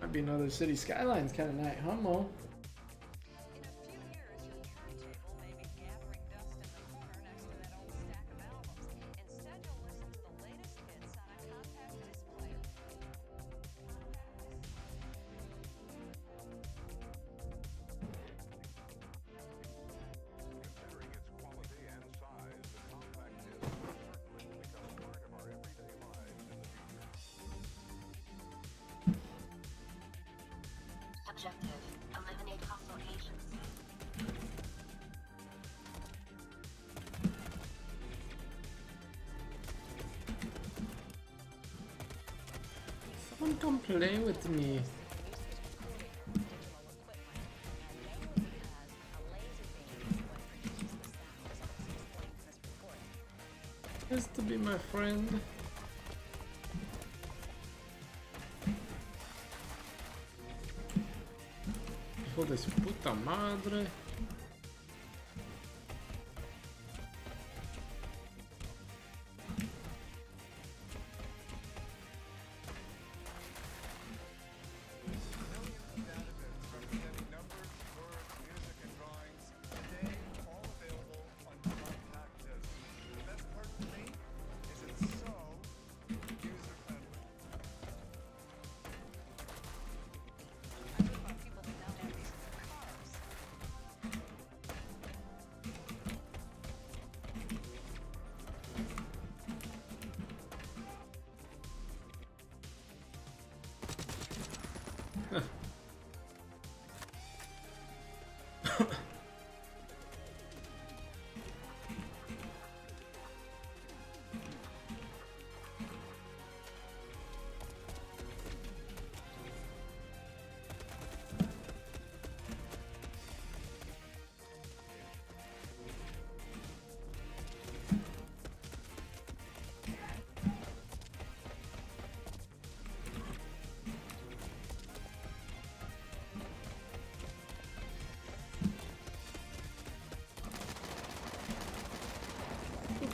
Might be another city skylines kind of night, huh, Mo? Objective: eliminate hostile agents. Someone come play with me. Has to be my friend. Hijo de su puta madre.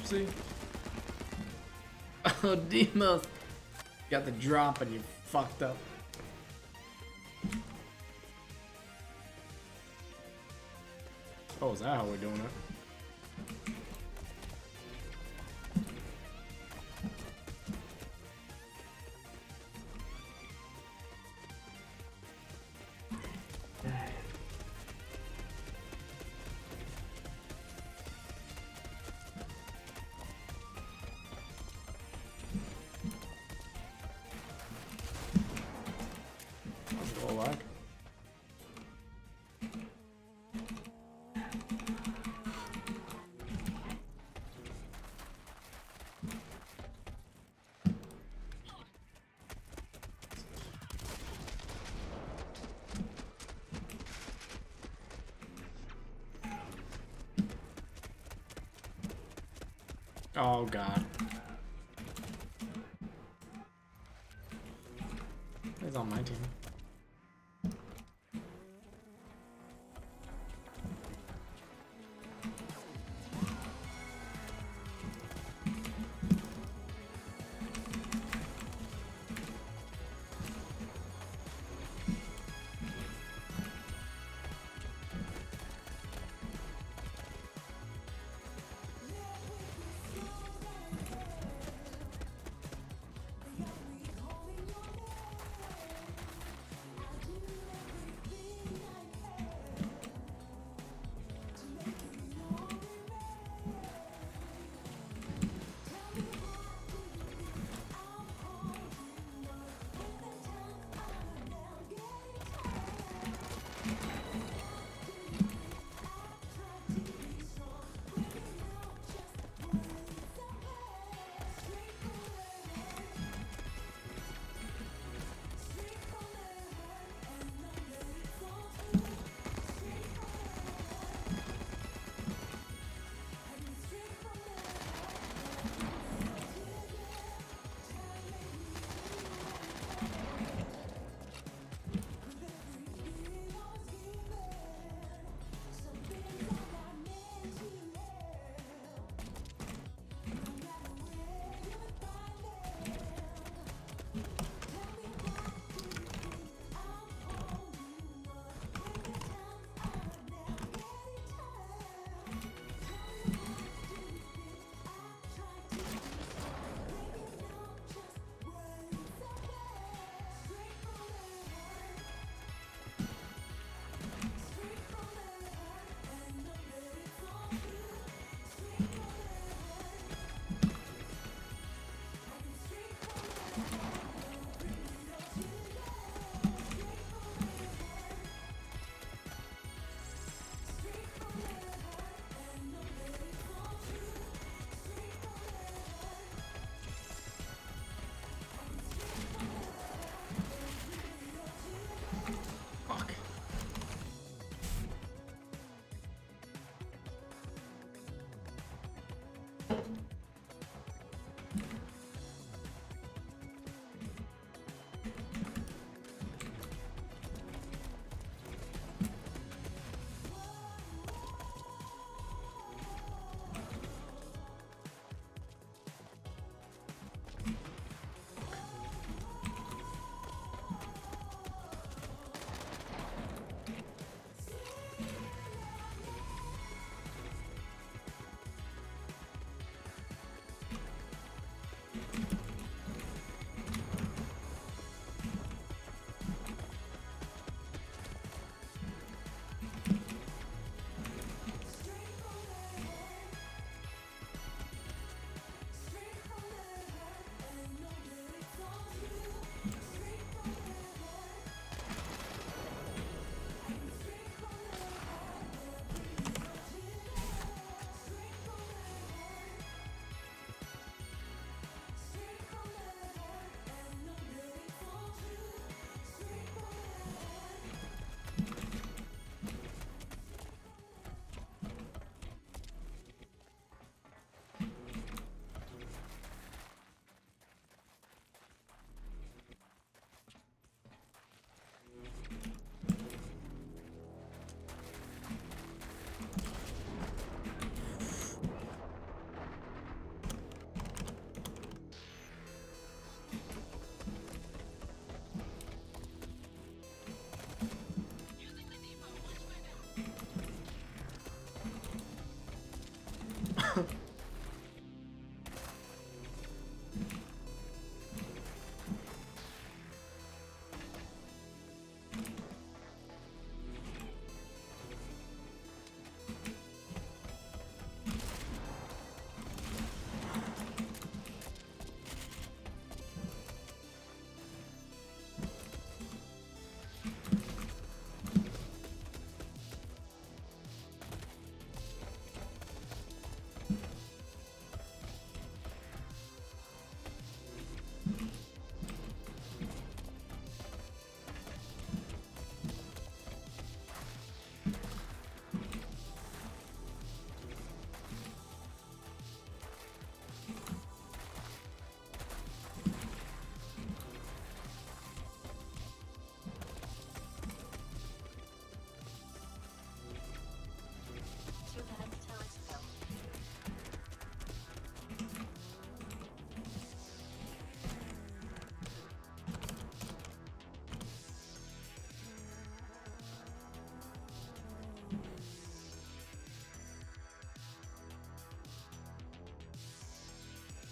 Oopsie. Oh, Demos. Got the drop and you fucked up. Oh, is that how we're doing it? Go back. Oh god. He's on my team.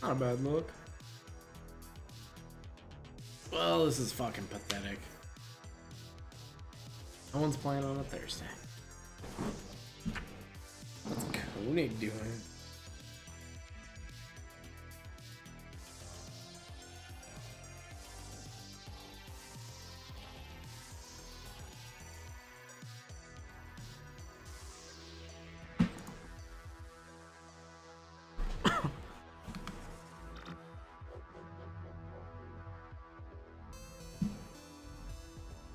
Not a bad look. Well, this is fucking pathetic. No one's playing on a Thursday. What's Koenig doing?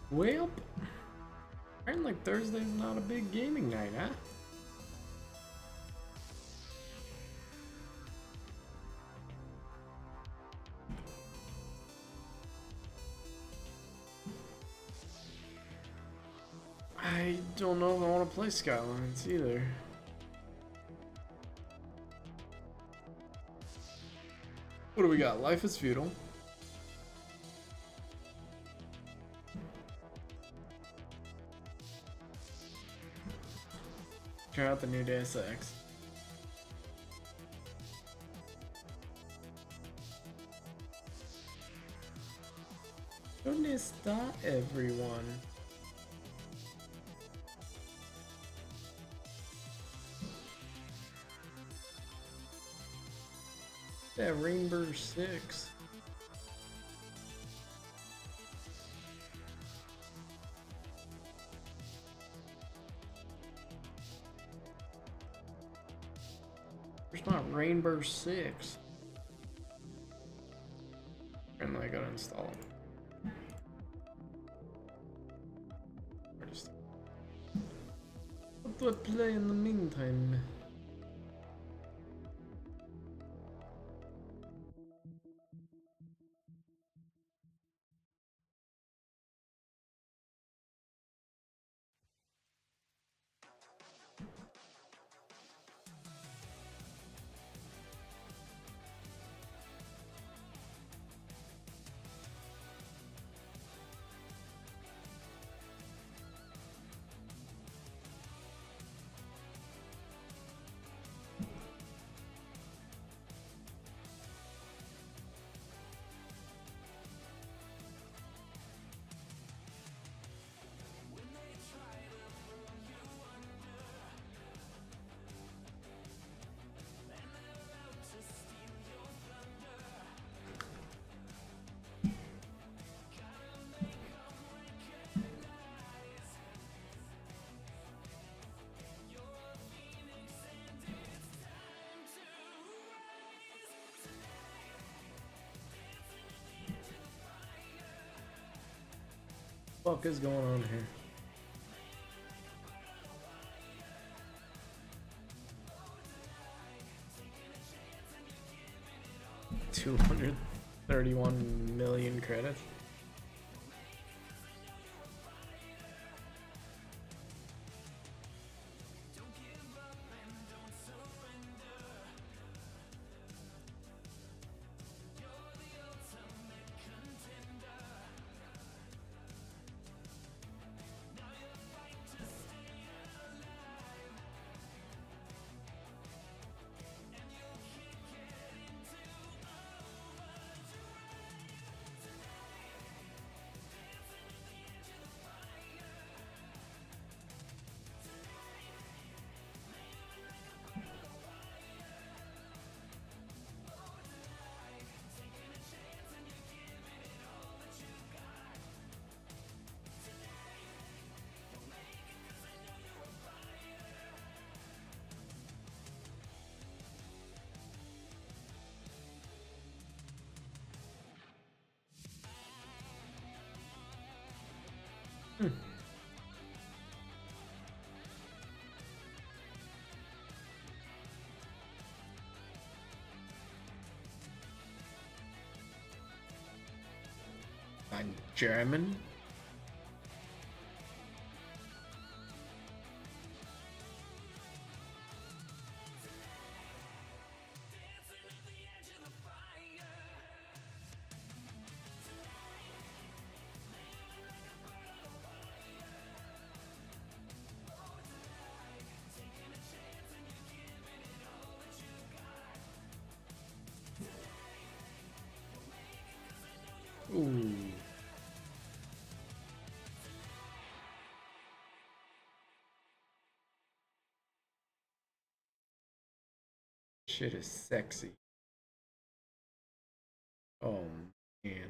Well, apparently like Thursday's not a big gaming night, huh? I don't know if I want to play Skylines either. What do we got? Life is Futile. Try out the new Deus Ex. ¿Dónde está everyone? That Rainbow Six. There's not Rainbow Six. And then I gotta install it. What do I play in the meantime? What the fuck is going on here? $231 million credits. German? Shit is sexy. Oh man.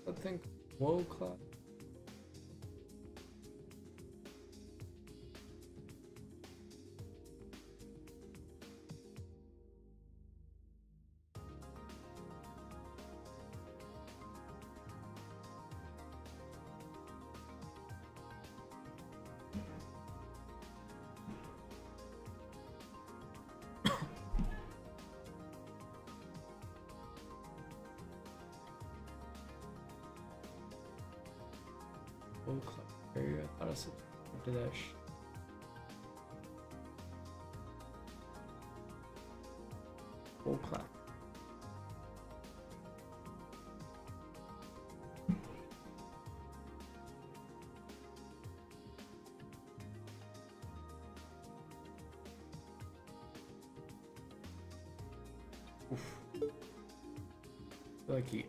I think world class. World class area. I thought I said to that shit. World class. Oof. I feel like he.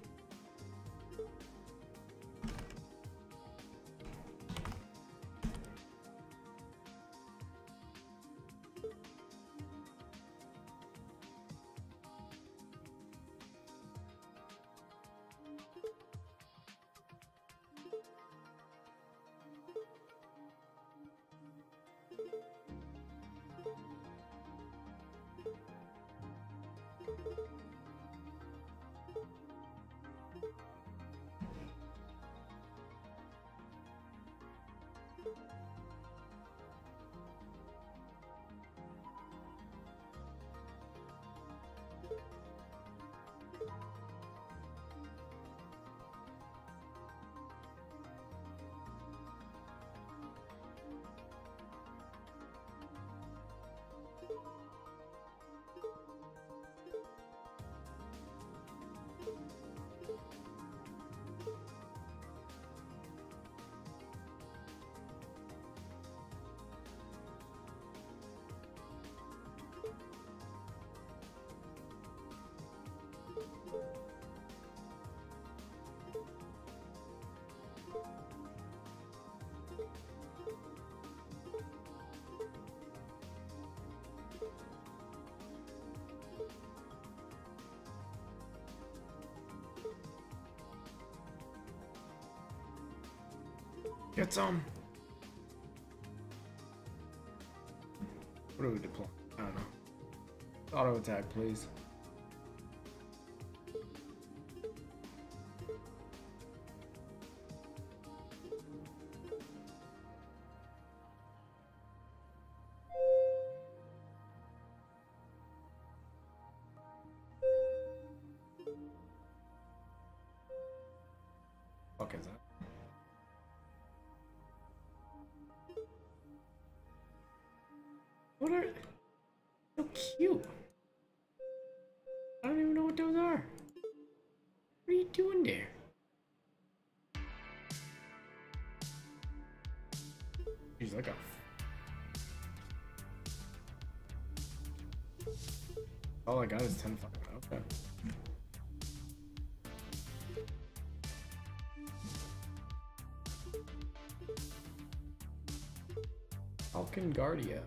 Get some. What do we deploy? I don't know. Auto attack, please. Fuck is that? What are so cute? I don't even know what those are. What are you doing there? Jeez, I got. All I got is 10 fucking. Okay. Falcon Guardia.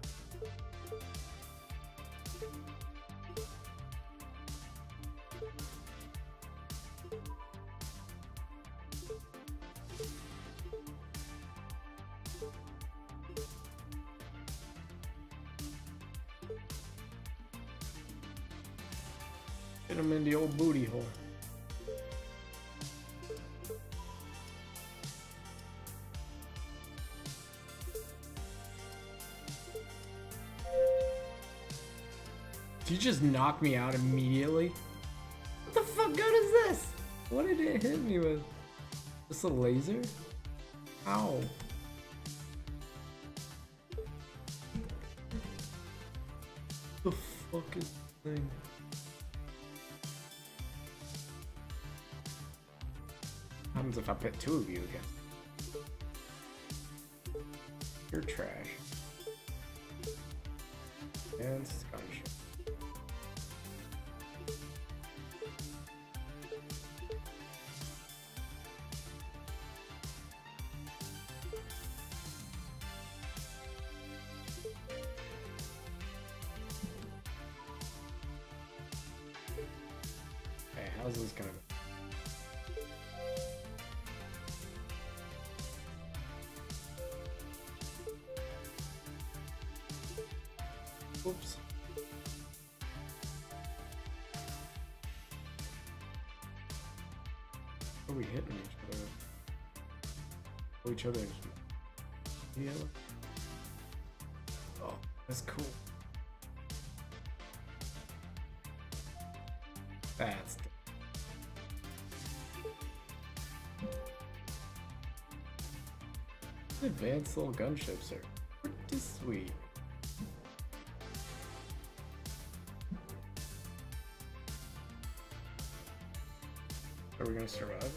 Hit him in the old booty hole. Did you just knock me out immediately? What the fuck gun is this? What did it hit me with? Just a laser? Ow. The fuck is this thing? What happens if I pit two of you again? You're trash. And scholarship. Hey, how's this gonna go? Oops. Are we hitting each other? Oh, each other. Yeah. Oh, that's cool. That's advanced little gunships are pretty sweet. Are we gonna survive?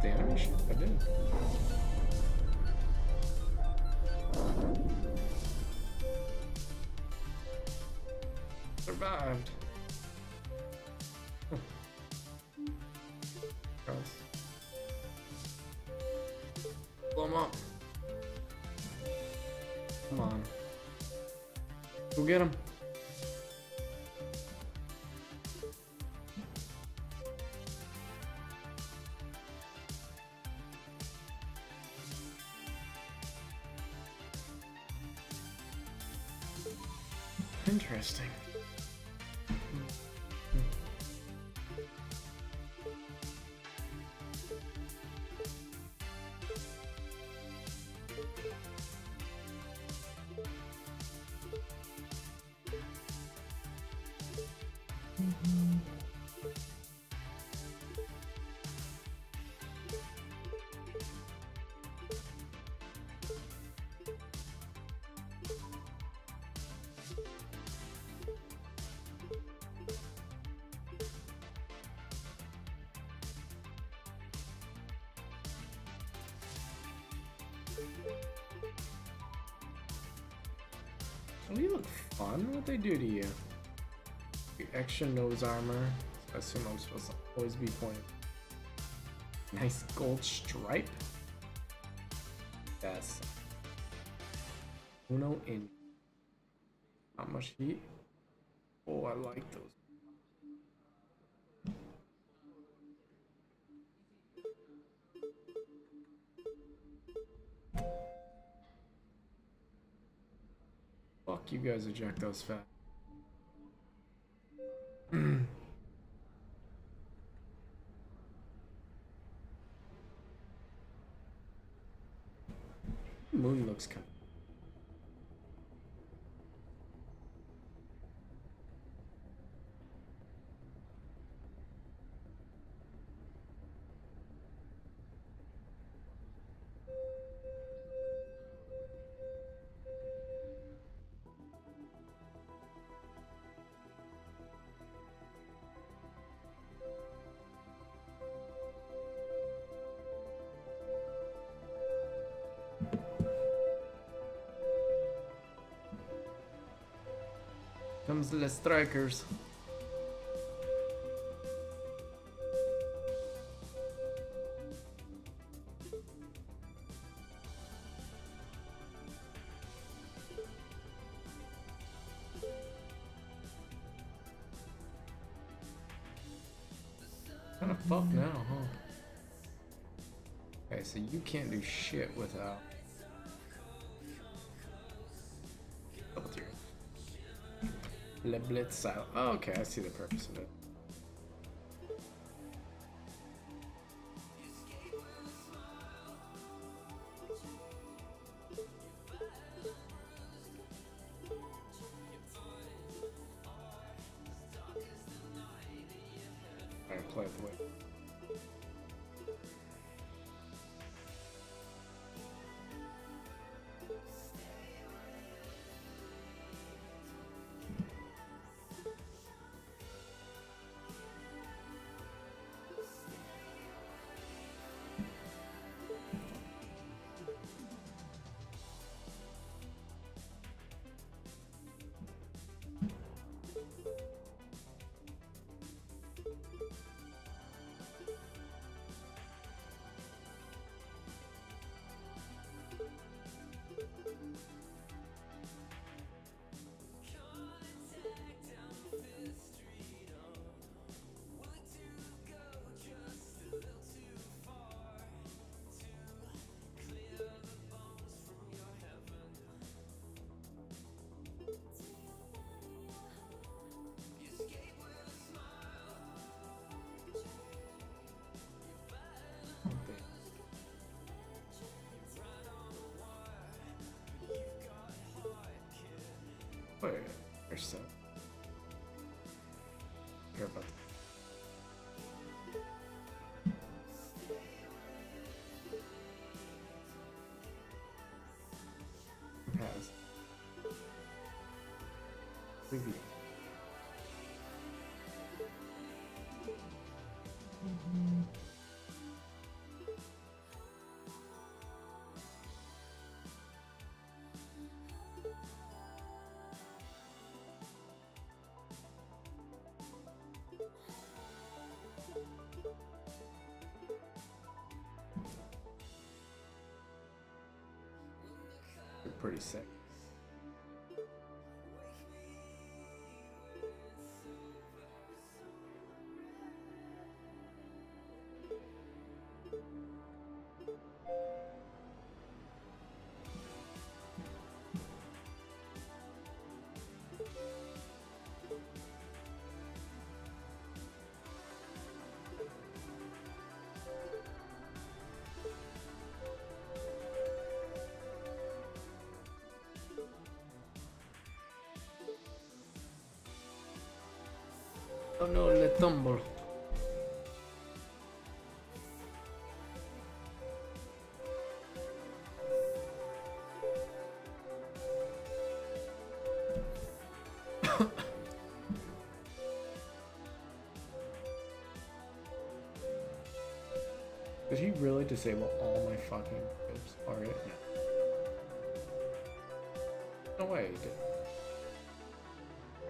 The animation? I did. Survived. Blow him up. Come on. Go get him. Interesting. Don't you look fun? What'd they do to you? Your extra nose armor. I assume I'm supposed to always be pointing. Nice gold stripe. Yes. Uno in. Not much heat. Oh, I like those. Fuck you guys eject those fat. Moon looks kind of. Comes the strikers. Kinda fucked now, huh? Okay, so you can't do shit without. Blitz style. Oh, okay, I see the purpose of it. Alright, play it the way. Wait, there's some. Care about that. Has. Review. They're pretty sick. Oh no, le tumble. Did he really disable all my fucking goods? Alright, no. No way he did.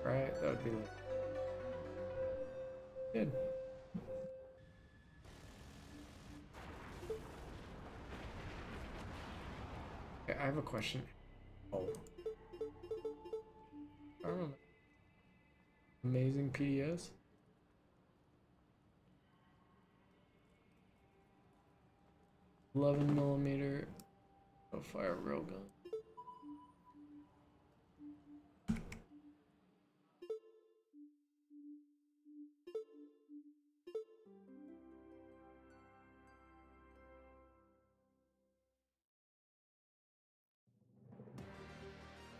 Right? That would be like. Good. Okay, I have a question. Oh. I don't know. Amazing PDS. 11mm fire railgun.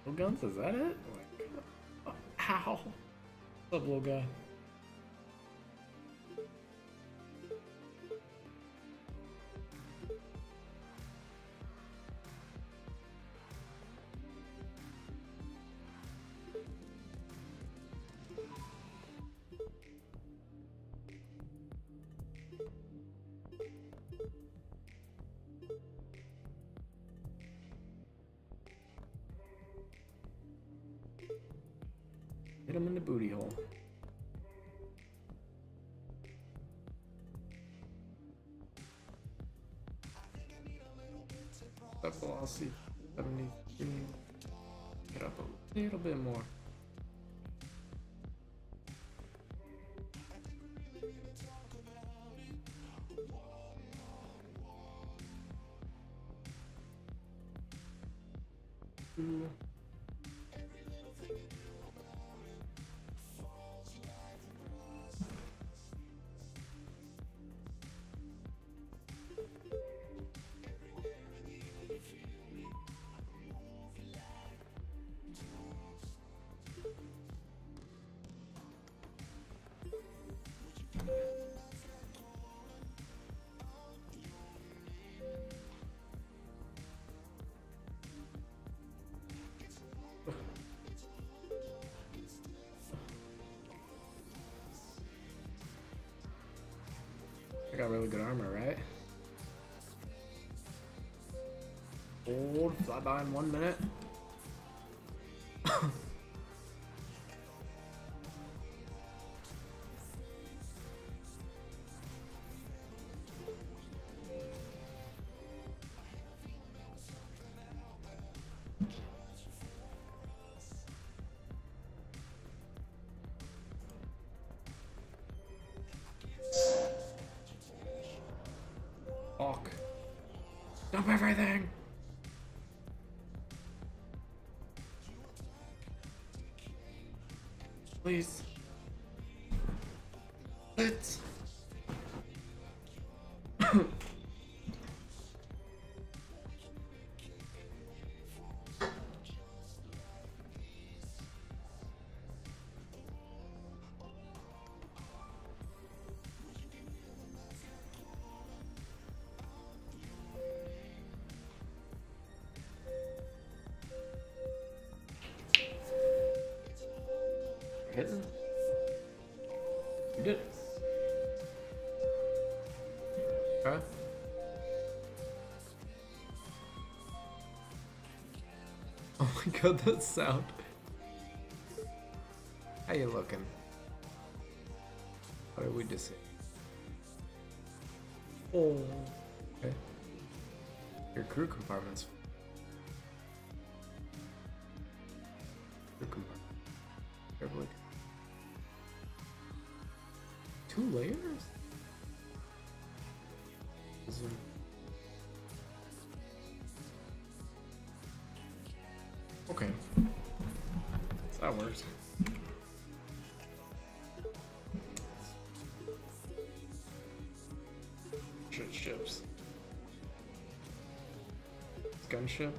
No guns, is that it? Like, ow. What's up, little guy? Hit him in the booty hole. That velocity, 73. Get up a little bit more. Ooh. I got really good armor, right? Hold, fly by in 1 minute. Fuck. Dump everything! Please. Let's. Hitting? You did it. Okay. Oh my god, that sound. How you looking? What did we just say? Oh. Okay. Your crew compartments. Crew compartment. Carefully. 2 layers? Zoom. Okay. So that works. Shit ships. Gunship.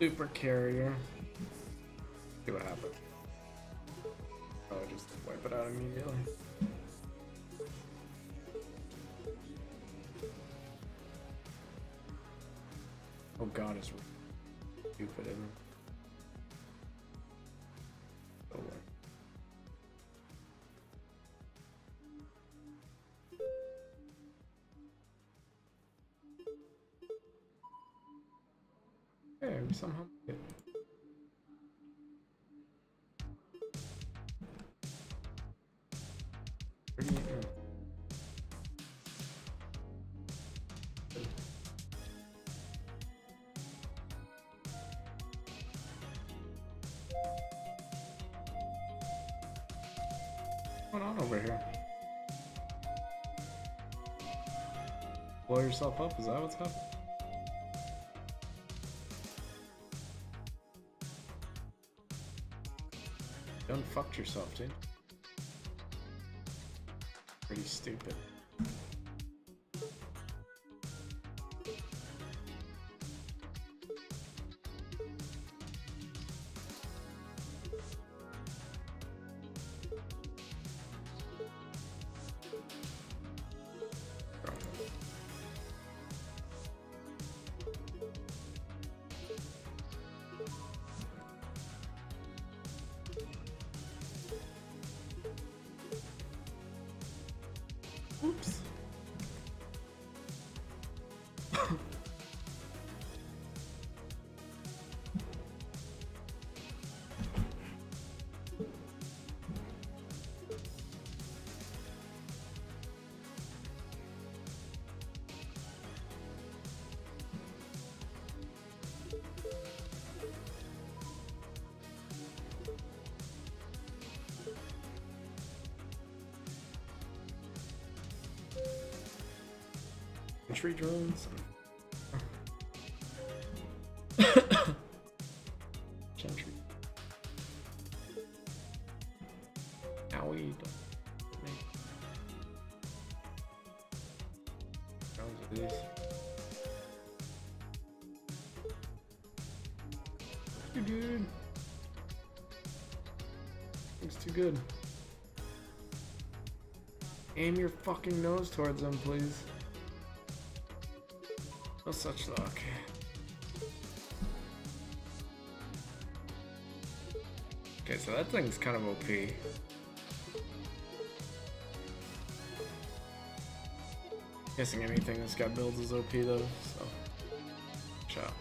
Super carrier. See what happens. Oh, just wipe it out immediately. Oh god, it's stupid, isn't it? Oh, well. Hey, we somehow get. What's going on over here? Blow yourself up? Is that what's happening? You unfucked yourself, dude. Pretty stupid. Sentry drones. Sentry. Now we don't make drones of these. Too good. Looks too good. Aim your fucking nose towards them, please. No such luck. Okay, so that thing's kind of OP. Guessing anything that's got builds is OP though, so. Shot.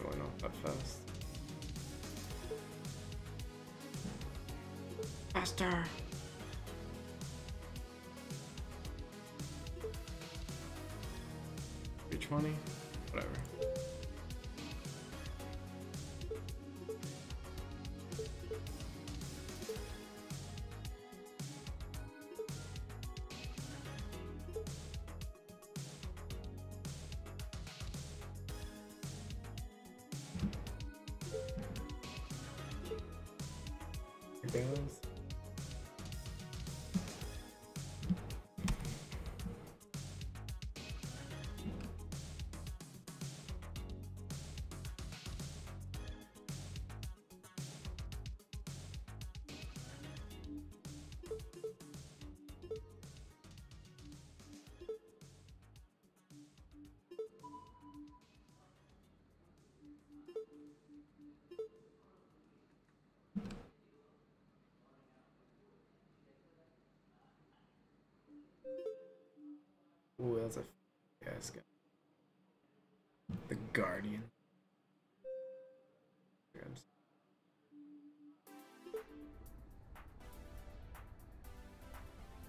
Going off that fast. Faster! 320? Whatever. Balance. Ooh, that's a gas guy. The Guardian.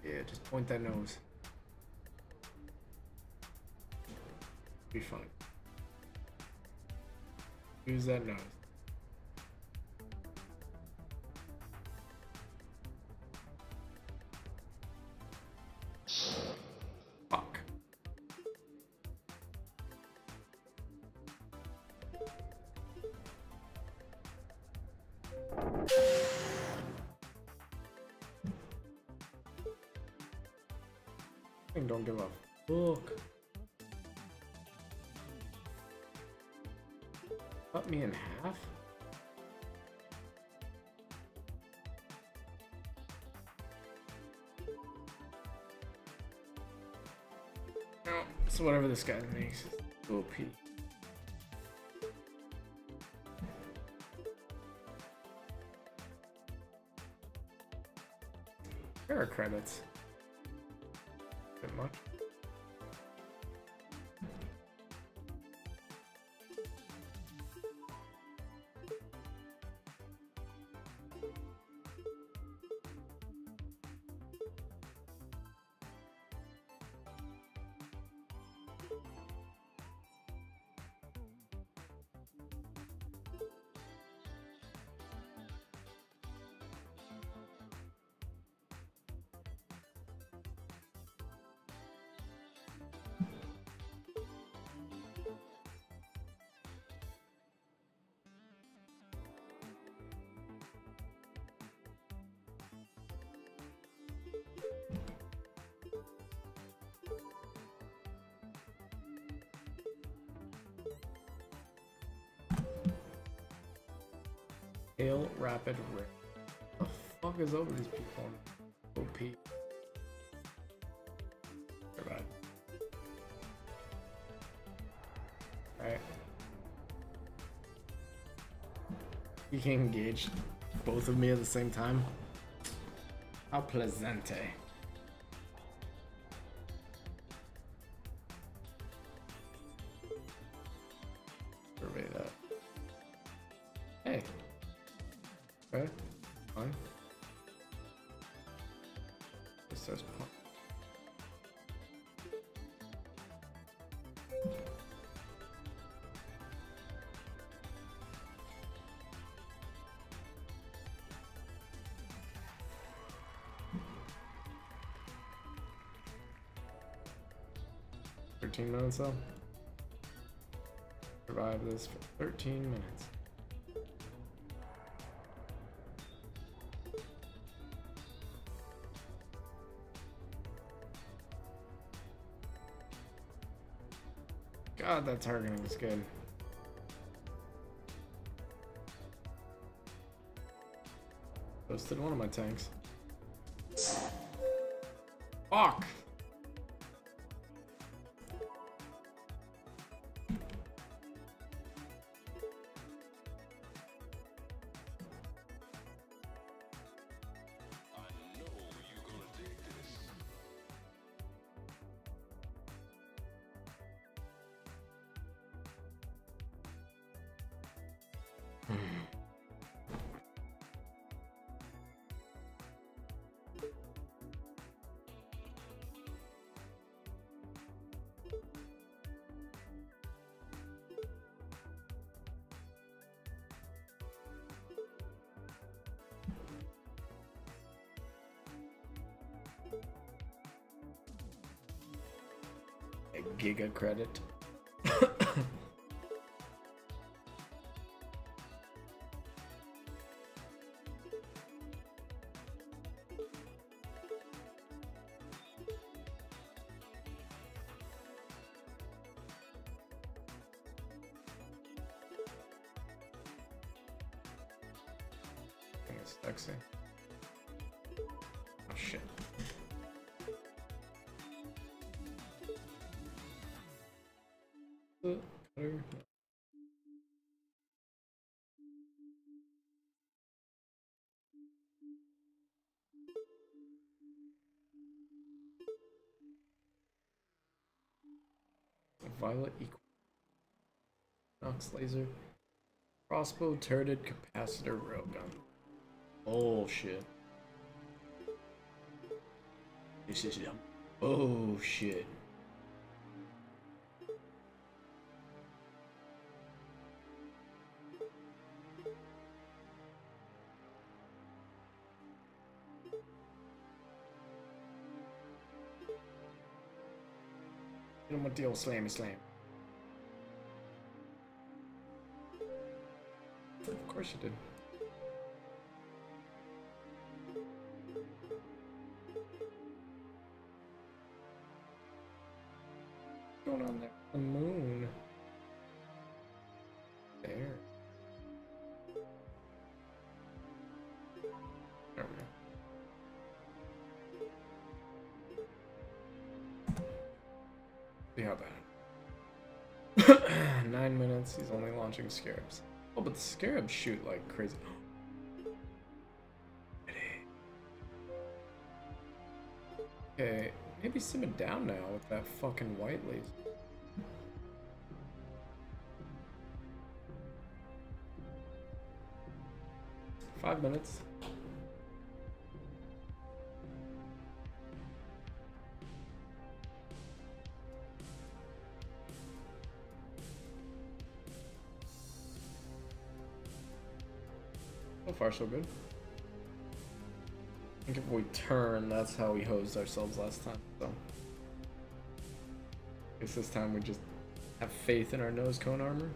Yeah, just point that nose. Be fun. Use that nose. Fuck. Don't give up. Look. Cut me in half? No. So whatever this guy makes is OP. There are credits. Bit much. Hail Rapid Rip. What the fuck is over these people on OP? Alright. Alright. You can engage both of me at the same time. How pleasante. Survey that. Hey. Okay, fine. This says pump. 13 minutes though. Survive this for 13 minutes. God, that targeting is good. Roasted one of my tanks. Fuck! Giga credit. It's sexy. Oh shit. Cutter. Violet Equinox laser. Crossbow turreted capacitor railgun. Oh shit. This is oh shit. You know what the old slammy slam. Of course you did. What's going on there? The moon. There. There we go. See how bad. 9 minutes, he's only launching scarabs. Oh, but the scarabs shoot like crazy. Okay, maybe simmer down now with that fucking white laser. Five minutes. So far, so good. I think if we turn, that's how we hosed ourselves last time, so. I guess this time we just have faith in our nose cone armor.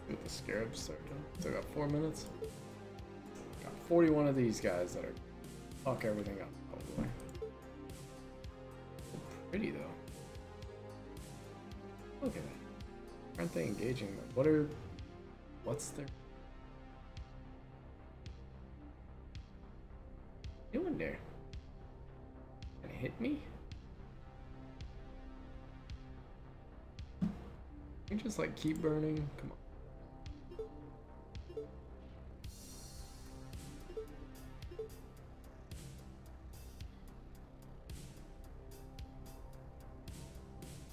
Get the scarabs started. Still got 4 minutes. Got 41 of these guys that are fuck everything up, probably. Pretty though. Look at that. Aren't they engaging them? What's their doing there? Can it hit me? You just like keep burning. Come on.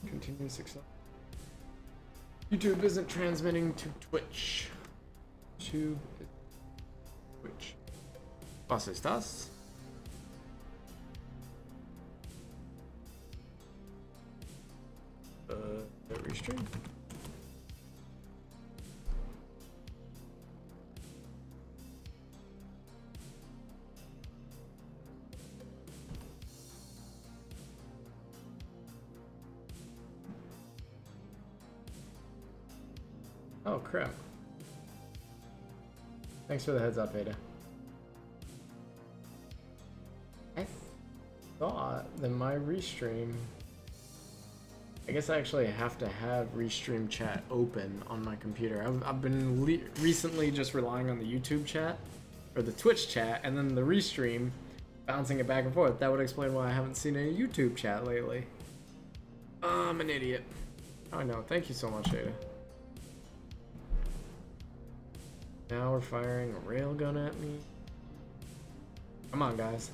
Continue success. YouTube isn't transmitting to Twitch. YouTube is Twitch. Was ist das? Restream. Oh crap. Thanks for the heads up, Ada. I thought that my restream... I guess I actually have to have restream chat open on my computer. I've been recently just relying on the YouTube chat, or the Twitch chat, and then the restream, bouncing it back and forth. That would explain why I haven't seen any YouTube chat lately. I'm an idiot. I know. Thank you so much, Ada. Now we're firing a railgun at me. Come on, guys.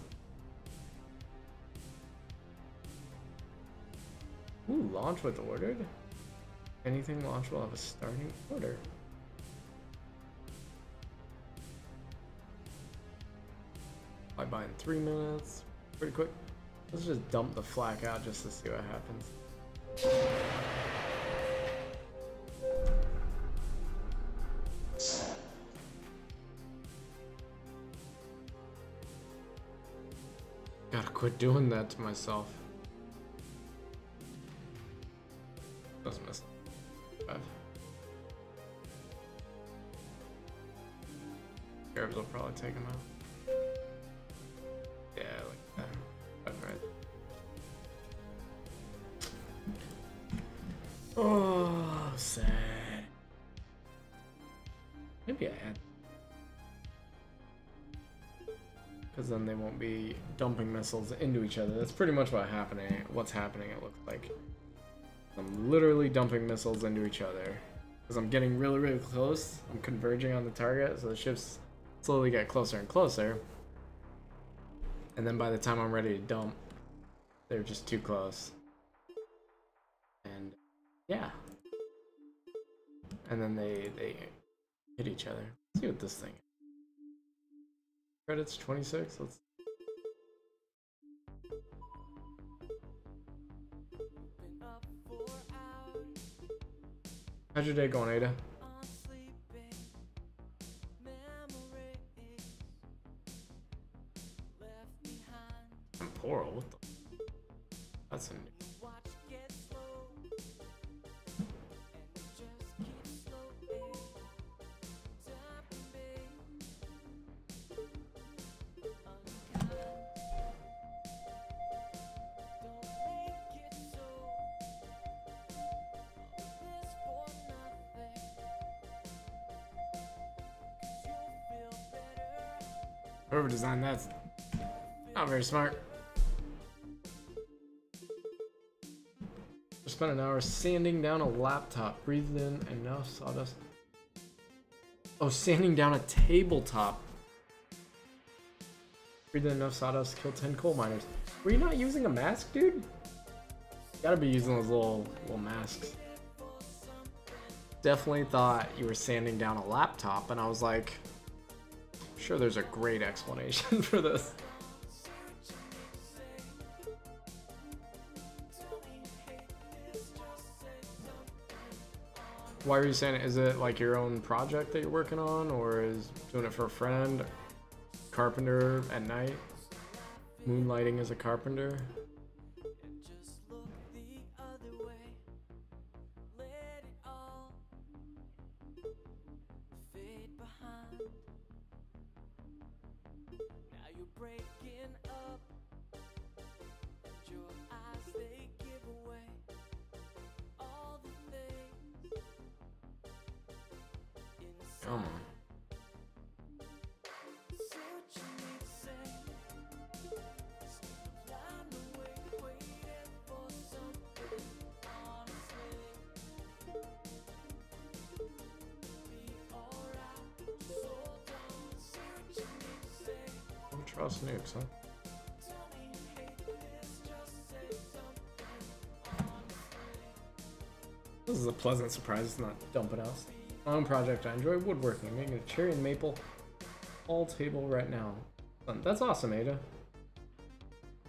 Ooh, launch with ordered? Anything launch will have a starting order. I buy in 3 minutes. Pretty quick. Let's just dump the flak out just to see what happens. Gotta quit doing that to myself. Doesn't miss. Arabs will probably take him out. Yeah, like that. That's right. Oh, sad. Maybe I add. Because then they won't be dumping missiles into each other. That's pretty much what's happening, it looks like. I'm literally dumping missiles into each other. Because I'm getting really, really close. I'm converging on the target, so the ships slowly get closer and closer. And then by the time I'm ready to dump, they're just too close. And yeah. And then they hit each other. Let's see what this thing is. Credits 26. Let's. How's your day going, Ada? Temporal? What the? That's a new. Whoever designed that's not very smart. Just spent an hour sanding down a laptop, breathed in enough sawdust. Oh, sanding down a tabletop. Breathed in enough sawdust to kill 10 coal miners. Were you not using a mask, dude? You gotta be using those little masks. Definitely thought you were sanding down a laptop, and I was like, sure, there's a great explanation for this. Why are you saying it? Is it like your own project that you're working on, or is doing it for a friend? Carpenter at night? Moonlighting as a carpenter? Come on. Don't trust nukes, huh? This is a pleasant surprise, it's not dumping us. My own project, I enjoy woodworking. I'm making a cherry and maple hall table right now. That's awesome, Ada.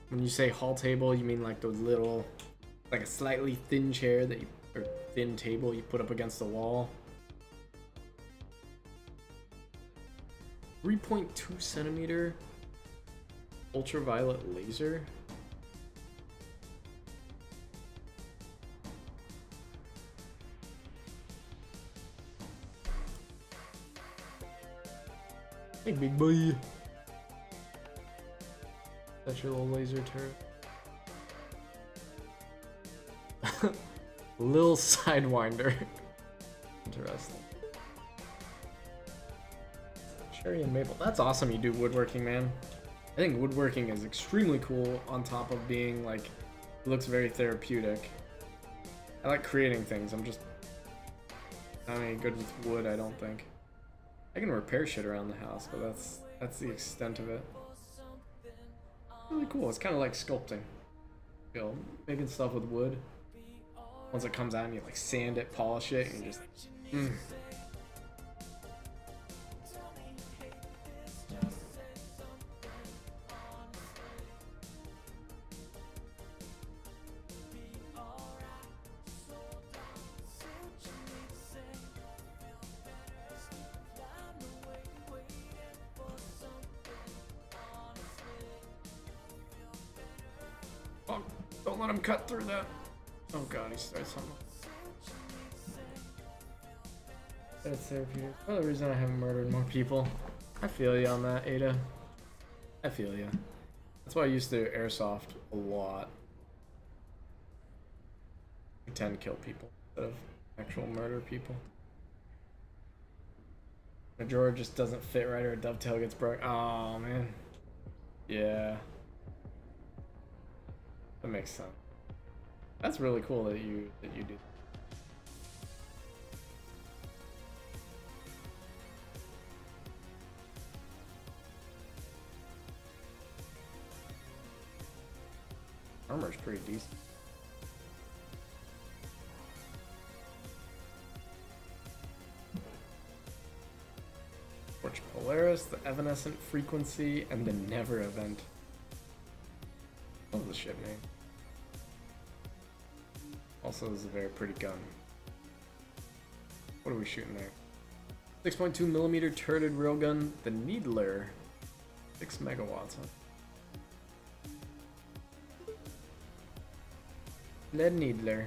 When you say hall table, you mean like those little, like a slightly thin chair that you, or thin table you put up against the wall. 3.2 centimeter ultraviolet laser. Hey, big boy. That's your little laser turret. Lil Sidewinder. Interesting. Cherry and maple. That's awesome you do woodworking, man. I think woodworking is extremely cool on top of being like, it looks very therapeutic. I like creating things. I'm just not any good with wood, I don't think. I can repair shit around the house, but that's the extent of it. Really cool. It's kind of like sculpting. You know, making stuff with wood. Once it comes out and you like sand it, polish it, and you just Oh, don't let him cut through that. Oh god, he starts something. That's therapeutic. Well, the reason I haven't murdered more people. I feel you on that, Ada. I feel you. That's why I used to airsoft a lot. Pretend kill people instead of actual murder people. A drawer just doesn't fit right or a dovetail gets broke. Oh man. Yeah. That makes sense. That's really cool that you do. Armor's pretty decent. Torch Polaris, the Evanescent Frequency, and the Never event. Love the ship name. Also, this is a very pretty gun. What are we shooting there? 6.2mm turreted railgun, the Needler. 6 megawatts, huh? Lead Needler.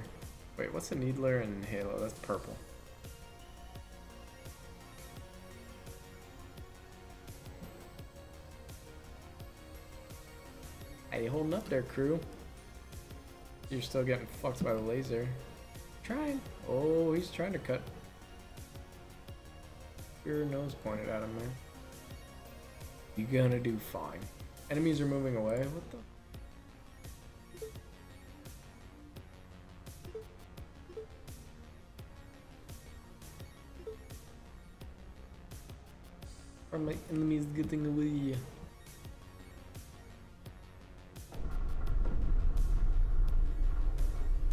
Wait, what's a Needler in Halo? That's purple. How you holding up there, crew? You're still getting fucked by the laser. Trying. Oh, he's trying to cut. Your nose pointed at him, man. You're gonna do fine. Enemies are moving away. What the? Are my enemies getting away?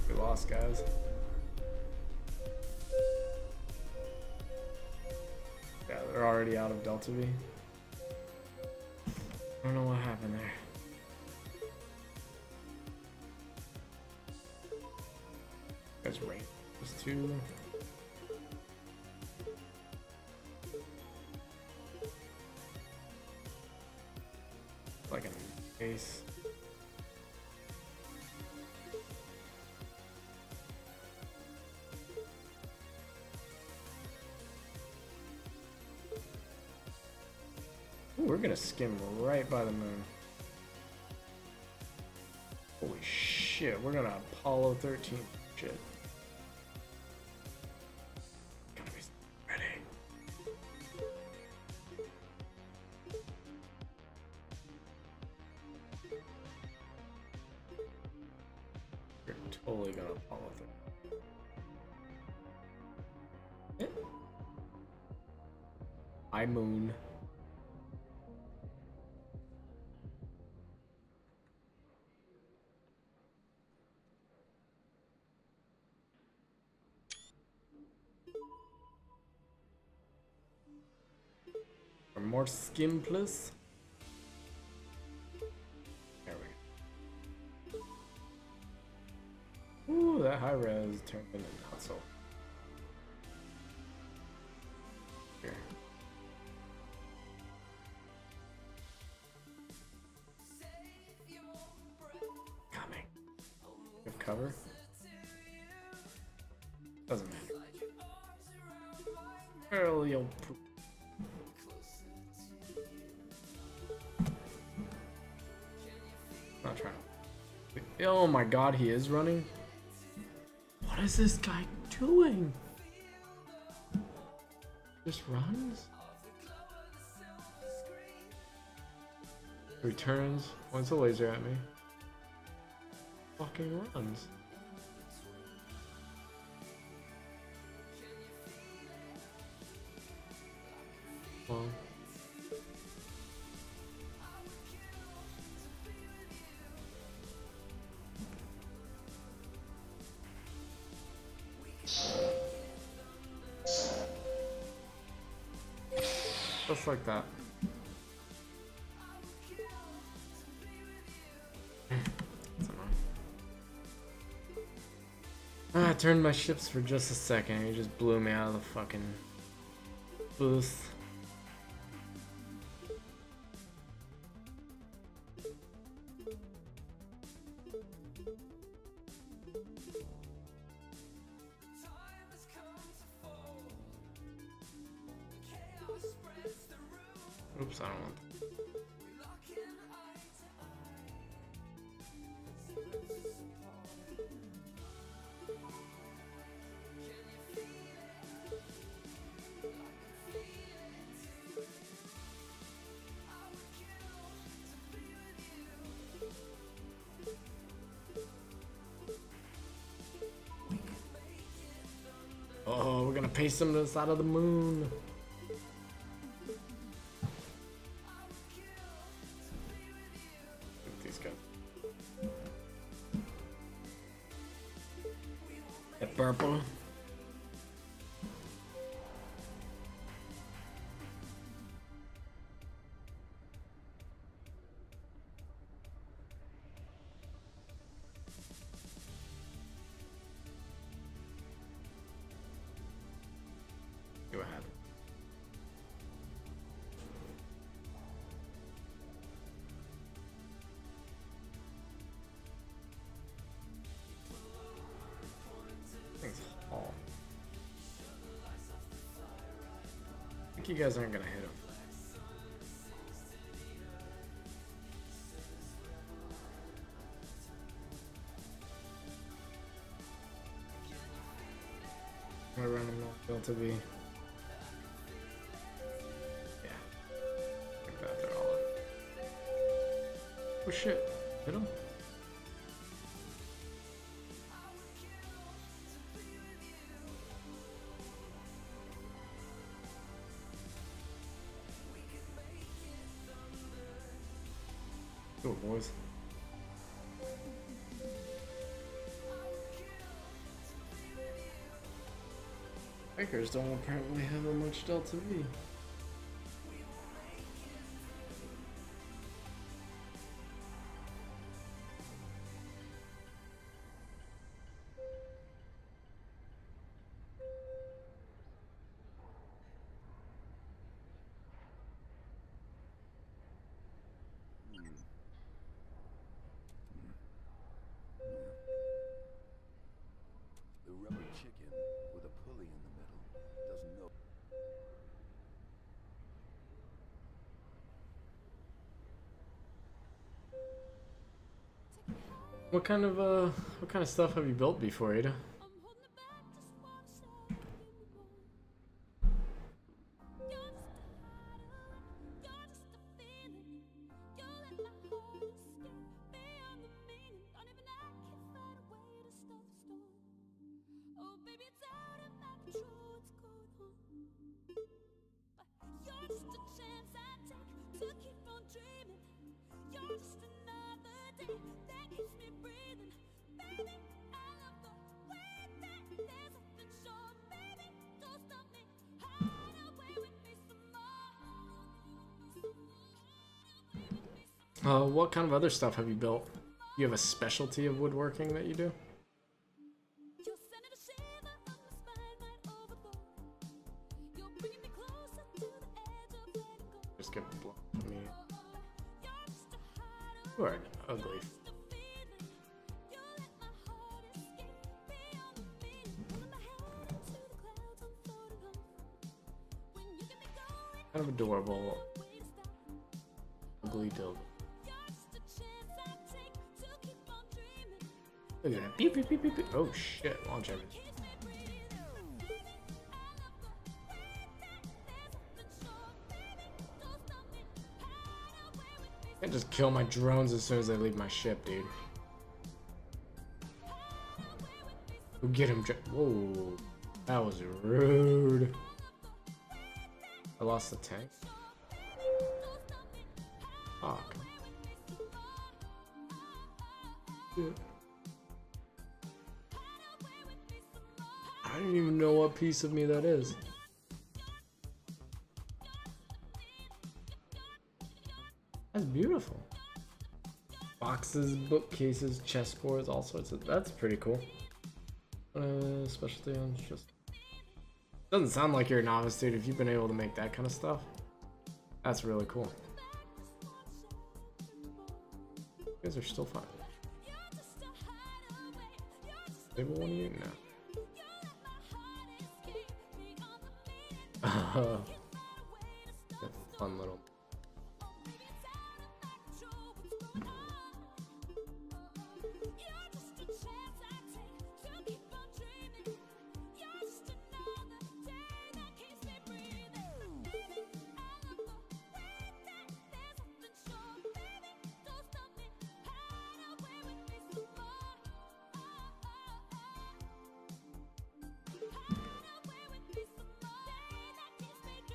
We lost, guys. Yeah, they're already out of Delta V. I don't know what happened there. That's rain. Just two. Like an ace. Ooh, we're gonna skim right by the moon. Holy shit, we're gonna Apollo 13 shit. Gotta be ready. We're totally gonna Apollo 13. Yeah. High moon. More skim plus. There we go. Ooh, that high res turned into not so. Here. Coming. Give cover. Doesn't matter. Early old poop. Oh my god, he is running? What is this guy doing? Just runs? Returns, points a laser at me. Fucking runs. Well. Just like that. I turned my ships for just a second. He just blew me out of the fucking booth. Oops, I don't want that. Oh, we're gonna paste him to the side of the moon. These guys. The purple. Go ahead. Thing's tall. I think you guys aren't gonna hit him. I'm gonna run him off Delta V. Oh shit, hit him? Go boys. Bikers don't apparently have a much Delta V. The rubber chicken with a pulley in the middle doesn't know. What kind of stuff have you built before, Ada? What kind of other stuff have you built? You have a specialty of woodworking that you do? Just get blown from me. You are ugly. Kind of adorable. Ugly dildo. Look at that. Beep, beep, beep, beep, beep. Oh shit, launch everything. I can just kill my drones as soon as they leave my ship, dude. Go get him. Whoa. That was rude. I lost the tank. Fuck. Shit. I don't even know what piece of me that is. That's beautiful. Boxes, bookcases, chessboards, all sorts of. That's pretty cool. Specialty on just. Doesn't sound like you're a novice, dude. If you've been able to make that kind of stuff, that's really cool. You guys are still fine. Stable one of you? No. That's a fun little.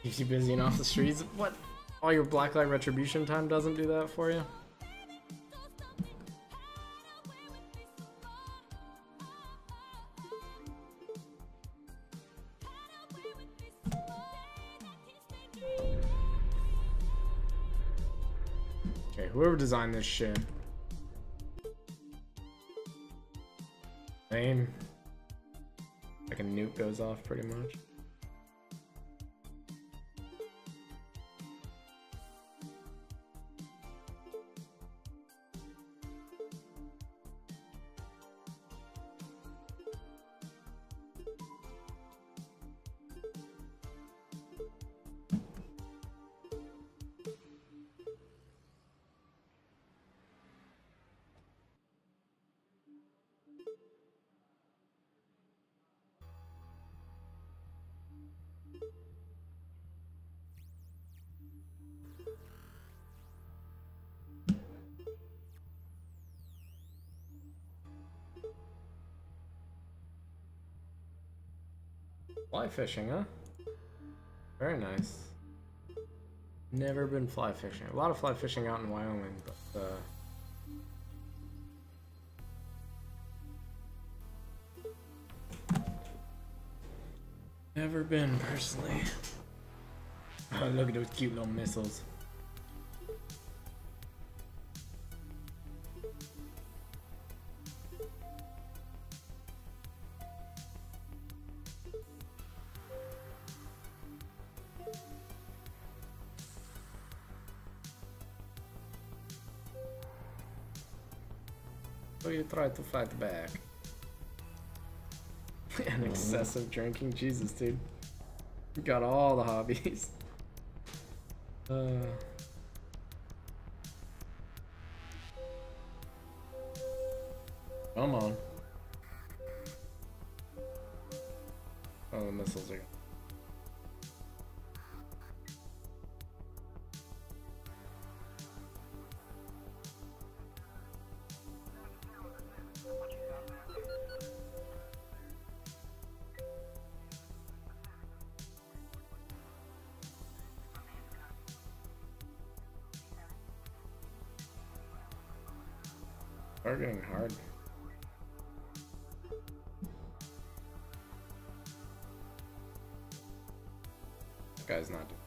Keeps you busy and off the streets. What? All your Blacklight Retribution time doesn't do that for you? Okay, whoever designed this shit. Name. Like a nuke goes off pretty much. Fly fishing, huh? Very nice. Never been fly fishing. A lot of fly fishing out in Wyoming, but never been personally. Oh, look at those cute little missiles. So you try to fight back. And excessive drinking. Jesus, dude. You got all the hobbies. Come on. Oh, the missiles are... Are getting hard. That guy's not doing.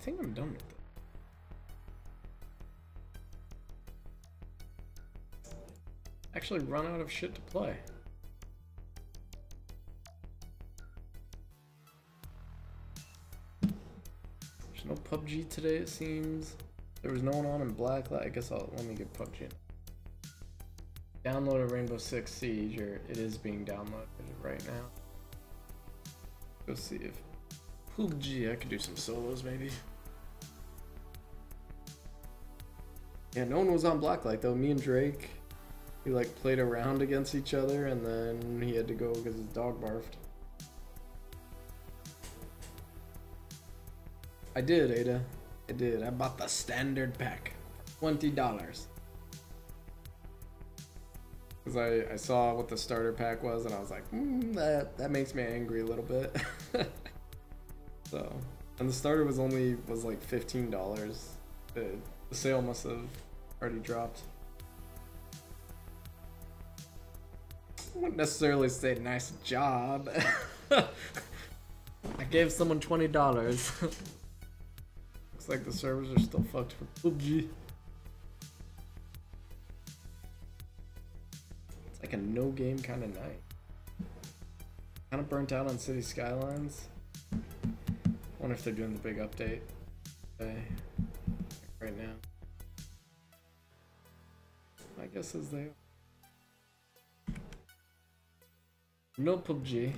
think I'm done with it. Actually run out of shit to play. There's no PUBG today, it seems. There was no one on in Blacklight. I guess let me get PUBG. Downloaded Rainbow Six Siege, or it is being downloaded right now. Go see if PUBG, I could do some solos maybe. Yeah, no one was on Blacklight though. Me and Drake, we like played around against each other, and then he had to go because his dog barfed. I did, Ada. I did. I bought the standard pack, $20. Because I saw what the starter pack was, and I was like, that makes me angry a little bit. So, and the starter was like $15. The sale must have already dropped. I wouldn't necessarily say nice job. I gave someone $20. Looks like the servers are still fucked for PUBG. It's like a no game kind of night. Kind of burnt out on City Skylines. Wonder if they're doing the big update right now. My guess is they are. No PUBG.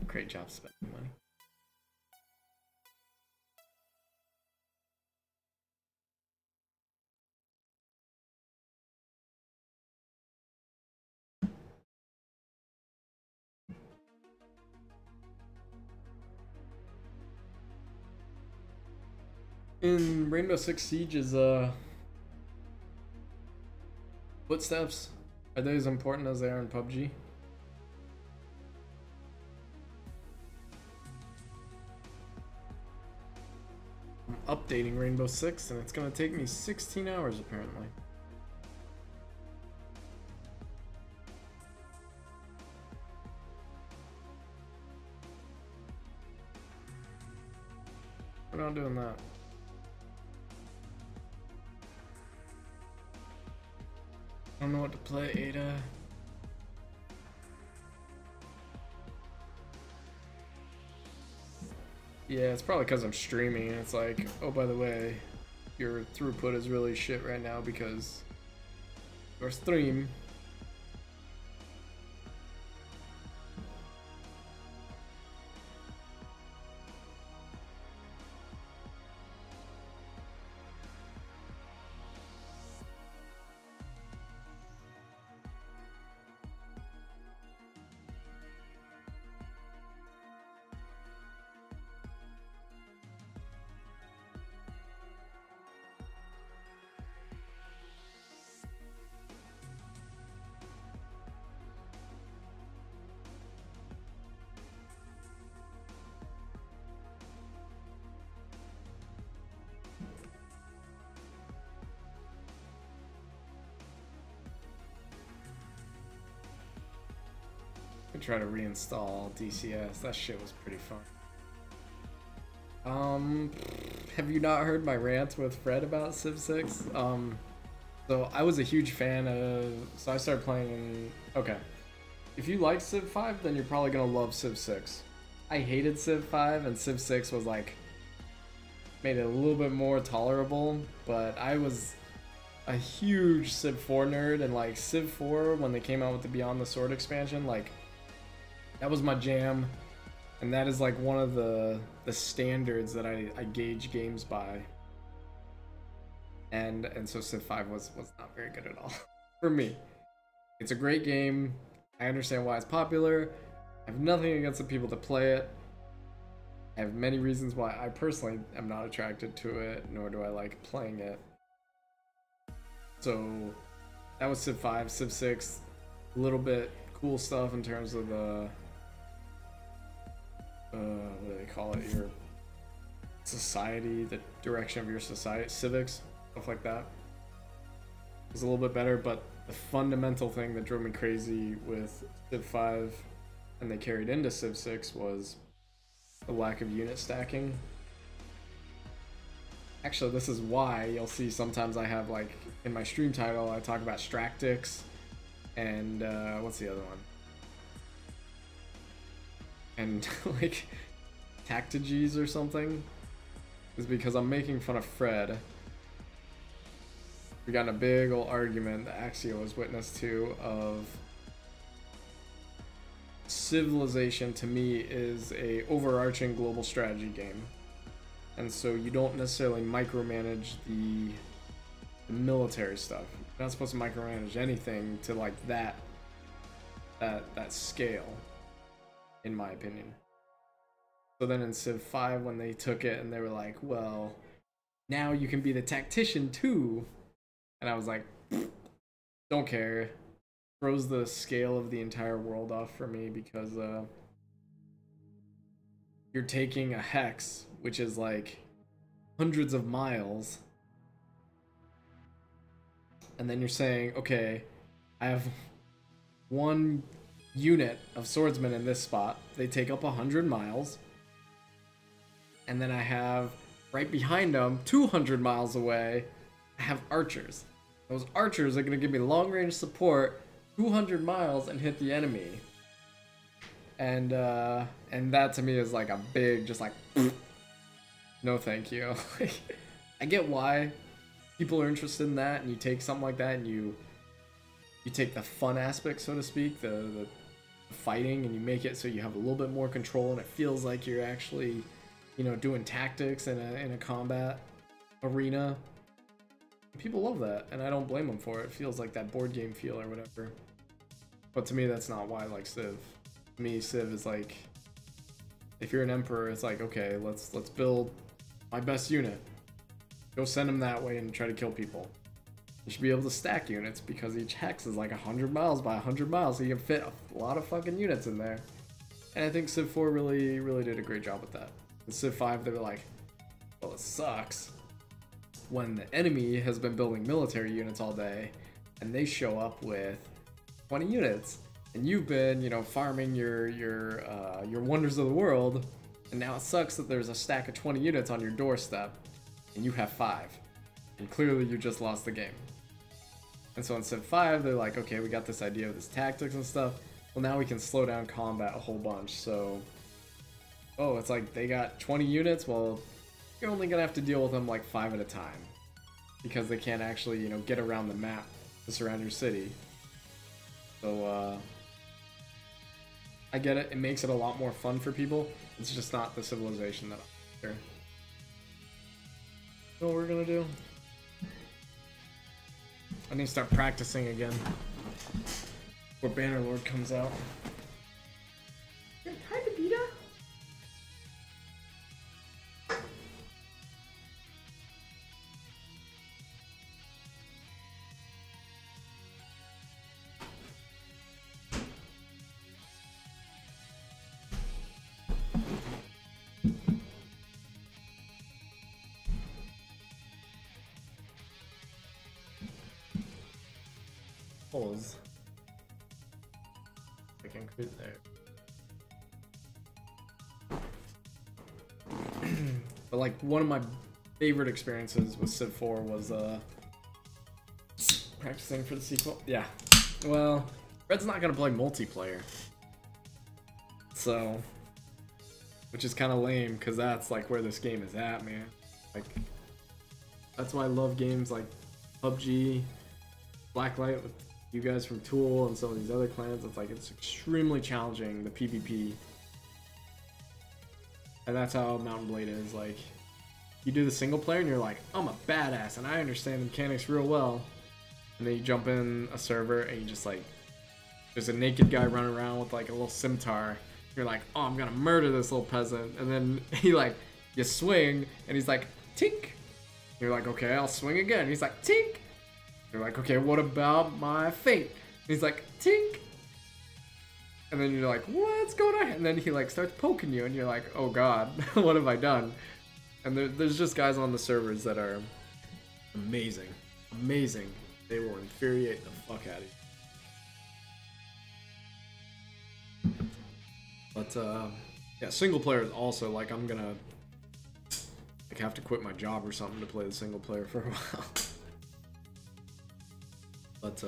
Great job spending money. In Rainbow Six Siege is footsteps. Are they as important as they are in PUBG? I'm updating Rainbow Six and it's gonna take me 16 hours apparently. We're not doing that. I don't know what to play, Ada. Yeah, it's probably because I'm streaming and it's like, oh, by the way, your throughput is really shit right now because your stream. I try to reinstall DCS. That shit was pretty fun. Have you not heard my rant with Fred about Civ 6? So I was a huge fan of, so I started playing, okay. If you like Civ 5, then you're probably gonna love Civ 6. I hated Civ 5 and Civ 6 was like, made it a little bit more tolerable, but I was a huge Civ 4 nerd, and like Civ 4, when they came out with the Beyond the Sword expansion, like, that was my jam, and that is like one of the standards that I gauge games by. And so Civ 5 was not very good at all for me. It's a great game. I understand why it's popular. I have nothing against the people that play it. I have many reasons why I personally am not attracted to it, nor do I like playing it. So that was Civ 5. Civ 6, a little bit cool stuff in terms of the what do they call it, your society, the direction of your society, civics, stuff like that. It was a little bit better, but the fundamental thing that drove me crazy with Civ 5 and they carried into Civ 6 was the lack of unit stacking. Actually, this is why you'll see sometimes I have, like, in my stream title, I talk about stractics and, what's the other one? And, like, tactiges or something, is because I'm making fun of Fred. We got in a big old argument that Axio was witness to of Civilization to me is a overarching global strategy game. And so you don't necessarily micromanage the military stuff. You're not supposed to micromanage anything to like that scale, in my opinion. So then in Civ 5 when they took it and they were like, well, now you can be the tactician too. And I was like, don't care. Throws the scale of the entire world off for me because you're taking a hex, which is like hundreds of miles, and then you're saying, okay, I have one unit of swordsmen in this spot. They take up 100 miles. And then I have, right behind them, 200 miles away, I have archers. Those archers are going to give me long-range support 200 miles and hit the enemy. And that to me is like a big, just like, no thank you. I get why people are interested in that, and you take something like that and you take the fun aspect, so to speak, the fighting, and you make it so you have a little bit more control and it feels like you're actually, you know, doing tactics in a combat arena. People love that, and I don't blame them for it. It feels like that board game feel or whatever. But to me, that's not why I like Civ. To me, Civ is like, if you're an emperor, it's like, okay, let's build my best unit. Go send them that way and try to kill people. You should be able to stack units because each hex is like 100 miles by 100 miles, so you can fit a lot of fucking units in there. And I think Civ 4 really did a great job with that. In Civ 5, they were like, well, it sucks when the enemy has been building military units all day and they show up with 20 units and you've been, you know, farming your wonders of the world, and now it sucks that there's a stack of 20 units on your doorstep and you have 5, and clearly you just lost the game. And so in Civ 5 they're like, okay, we got this idea of this tactics and stuff, well now we can slow down combat a whole bunch. So oh, it's like they got 20 units, well you're only gonna have to deal with them like 5 at a time because they can't actually, you know, get around the map to surround your city. So I get it, it makes it a lot more fun for people. It's just not the Civilization that I'm after. You know what we're gonna do? I need to start practicing again before Bannerlord comes out. Hi, Babita. Pause. I can quit there. But like one of my favorite experiences with Civ 4 was practicing for the sequel. Yeah. Well, Red's not gonna play multiplayer. So, which is kind of lame because that's like where this game is at, man. Like, that's why I love games like PUBG, Blacklight with you guys from Tool and some of these other clans. It's like, it's extremely challenging, the PvP. And that's how Mountain Blade is. Like, you do the single player and you're like, I'm a badass and I understand the mechanics real well. And then you jump in a server and you just like, there's a naked guy running around with like a little scimitar. You're like, oh, I'm gonna murder this little peasant. And then he like, you swing and he's like, tink. You're like, okay, I'll swing again. He's like, tink. You're like, okay, what about my feint? He's like, tink. And then you're like, what's going on? And then he like starts poking you and you're like, oh god, what have I done? And there's just guys on the servers that are amazing. Amazing. They will infuriate the fuck out of you. But yeah, single player is also like, I'm gonna like have to quit my job or something to play the single player for a while. But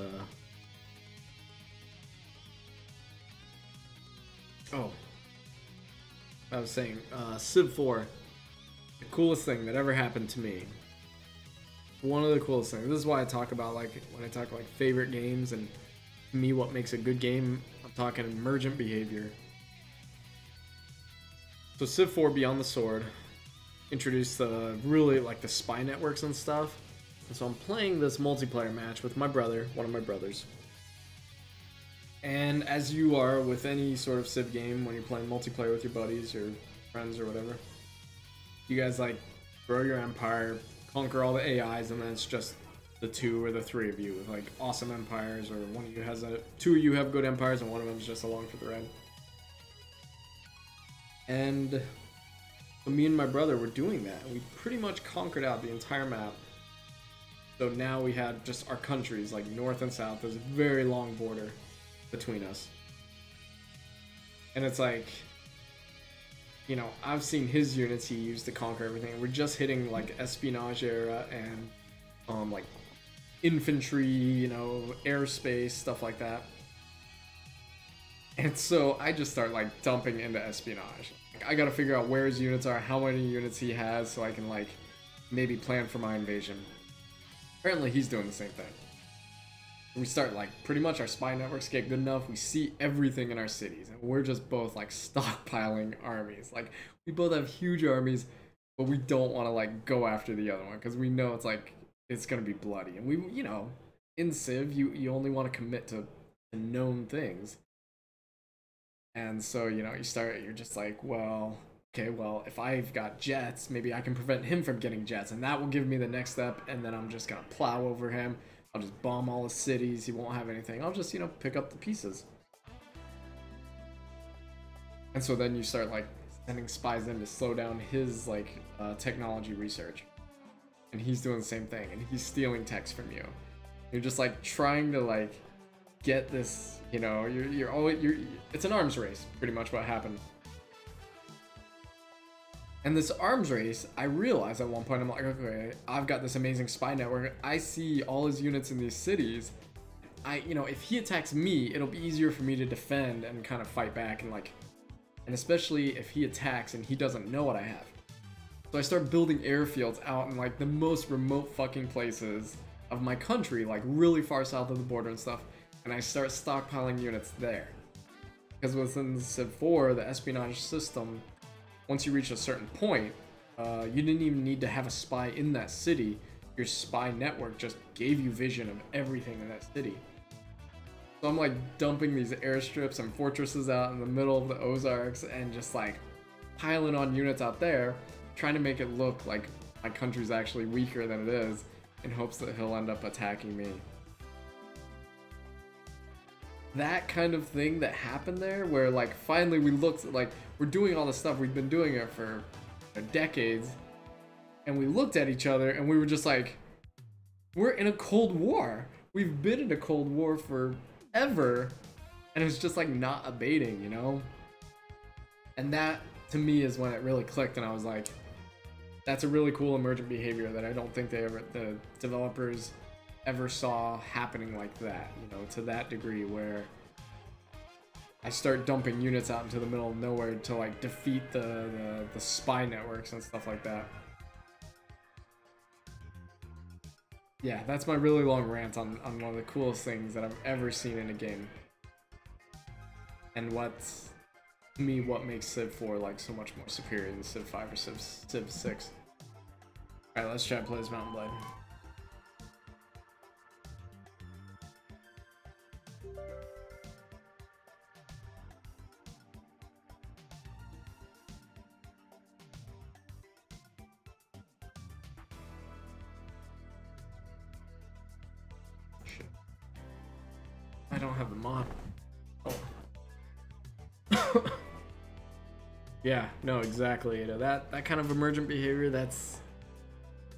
oh, I was saying, Civ 4, the coolest thing that ever happened to me. One of the coolest things. This is why I talk about, like, when I talk like favorite games and to me what makes a good game, I'm talking emergent behavior. So Civ 4 Beyond the Sword introduced the really like the spy networks and stuff. And so I'm playing this multiplayer match with my brother, one of my brothers. And as you are with any sort of Civ game, when you're playing multiplayer with your buddies or friends or whatever, you guys like grow your empire, conquer all the AIs, and then it's just the 2 or the 3 of you with like awesome empires, or one of you has a 2 of you have good empires and one of them's just along for the ride. And so me and my brother were doing that, and we pretty much conquered out the entire map. So now we had just our countries, like north and south. There's a very long border between us. And it's like, you know, I've seen his units he used to conquer everything. We're just hitting like espionage era and like infantry, you know, airspace, stuff like that. And so I just start like dumping into espionage. Like, I gotta figure out where his units are, how many units he has, so I can like maybe plan for my invasion. Apparently he's doing the same thing. We start like pretty much our spy networks get good enough. We see everything in our cities, and we're just both like stockpiling armies. Like we both have huge armies, but we don't want to like go after the other one because we know it's like it's gonna be bloody. And we, you know, in Civ you only want to commit to known things. And so, you know, you're just like, well, okay, well, if I've got jets, maybe I can prevent him from getting jets, and that will give me the next step, and then I'm just gonna plow over him. I'll just bomb all the cities, he won't have anything. I'll just, you know, pick up the pieces. And so then you start, like, sending spies in to slow down his, like, technology research. And he's doing the same thing, and he's stealing text from you. You're just, like, trying to, like, get this, you know, it's an arms race, pretty much what happened. And this arms race, I realized at one point, I'm like, okay, I've got this amazing spy network. I see all his units in these cities. You know, if he attacks me, it'll be easier for me to defend and kind of fight back, and like, and especially if he attacks and he doesn't know what I have. So I start building airfields out in like the most remote fucking places of my country, like really far south of the border and stuff. And I start stockpiling units there. Because within Civ 4, the espionage system, once you reach a certain point, you didn't even need to have a spy in that city. Your spy network just gave you vision of everything in that city. So I'm like dumping these airstrips and fortresses out in the middle of the Ozarks and just like piling on units out there, trying to make it look like my country's actually weaker than it is, in hopes that he'll end up attacking me. That kind of thing that happened there, where like finally we looked at, like, we're doing all this stuff, we've been doing it for decades, and we looked at each other and we were just like, we're in a Cold War. We've been in a Cold War forever, and it's just like not abating, you know? And that to me is when it really clicked, and I was like, that's a really cool emergent behavior that I don't think the developers ever saw happening like that, you know, to that degree, where I start dumping units out into the middle of nowhere to like defeat the spy networks and stuff like that. Yeah, that's my really long rant on one of the coolest things that I've ever seen in a game. And what's, to me, what makes Civ 4 like so much more superior than Civ 5 or Civ 6. Alright, let's try to play as Mountain Blade. I don't have the mod. Oh. Yeah, no, exactly. You know, that kind of emergent behavior, that's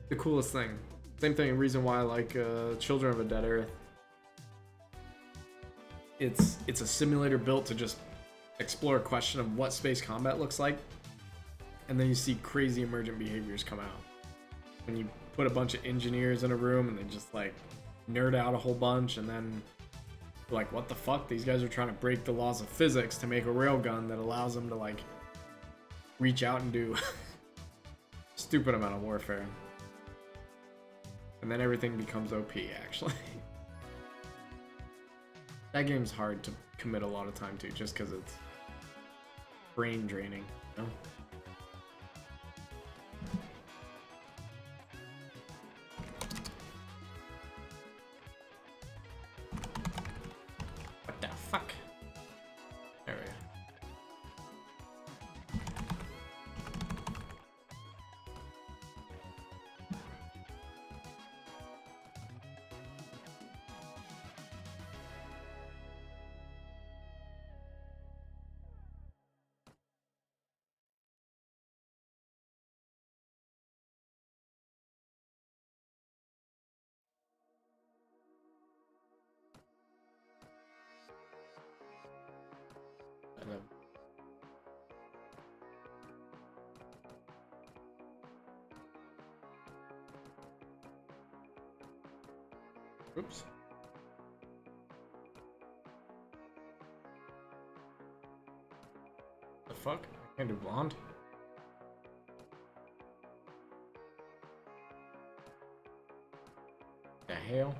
the coolest thing. Same thing, reason why I like Children of a Dead Earth. It's a simulator built to just explore a question of what space combat looks like. and then you see crazy emergent behaviors come out. When you put a bunch of engineers in a room and they just like nerd out a whole bunch, and then like, what the fuck? These guys are trying to break the laws of physics to make a railgun that allows them to like reach out and do stupid amount of warfare. And then everything becomes OP, actually. That game's hard to commit a lot of time to just because it's brain draining, you know? What the fuck? There we go. Oops. The fuck? I can't do blonde? The hell?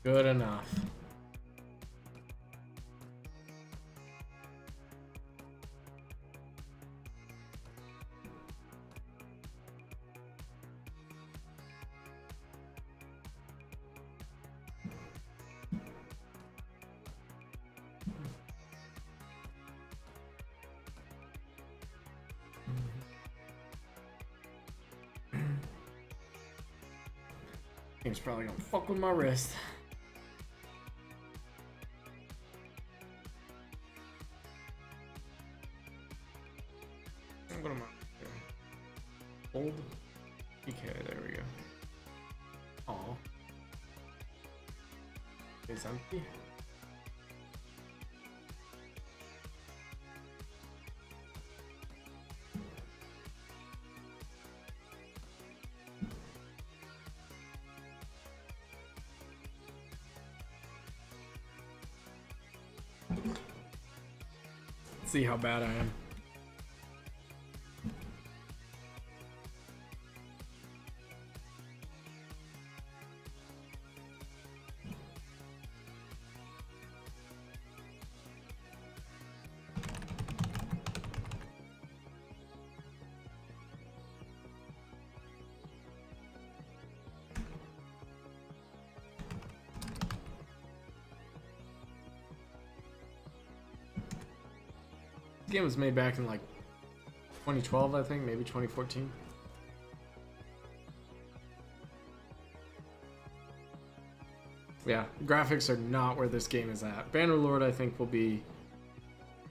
Good enough. Thing's probably gonna fuck with my wrist. What am I doing? Hold. Okay, there we go. Aw. It's empty. Let's see how bad I am. This game was made back in like 2012, I think, maybe 2014. Yeah, graphics are not where this game is at. Bannerlord, I think, will be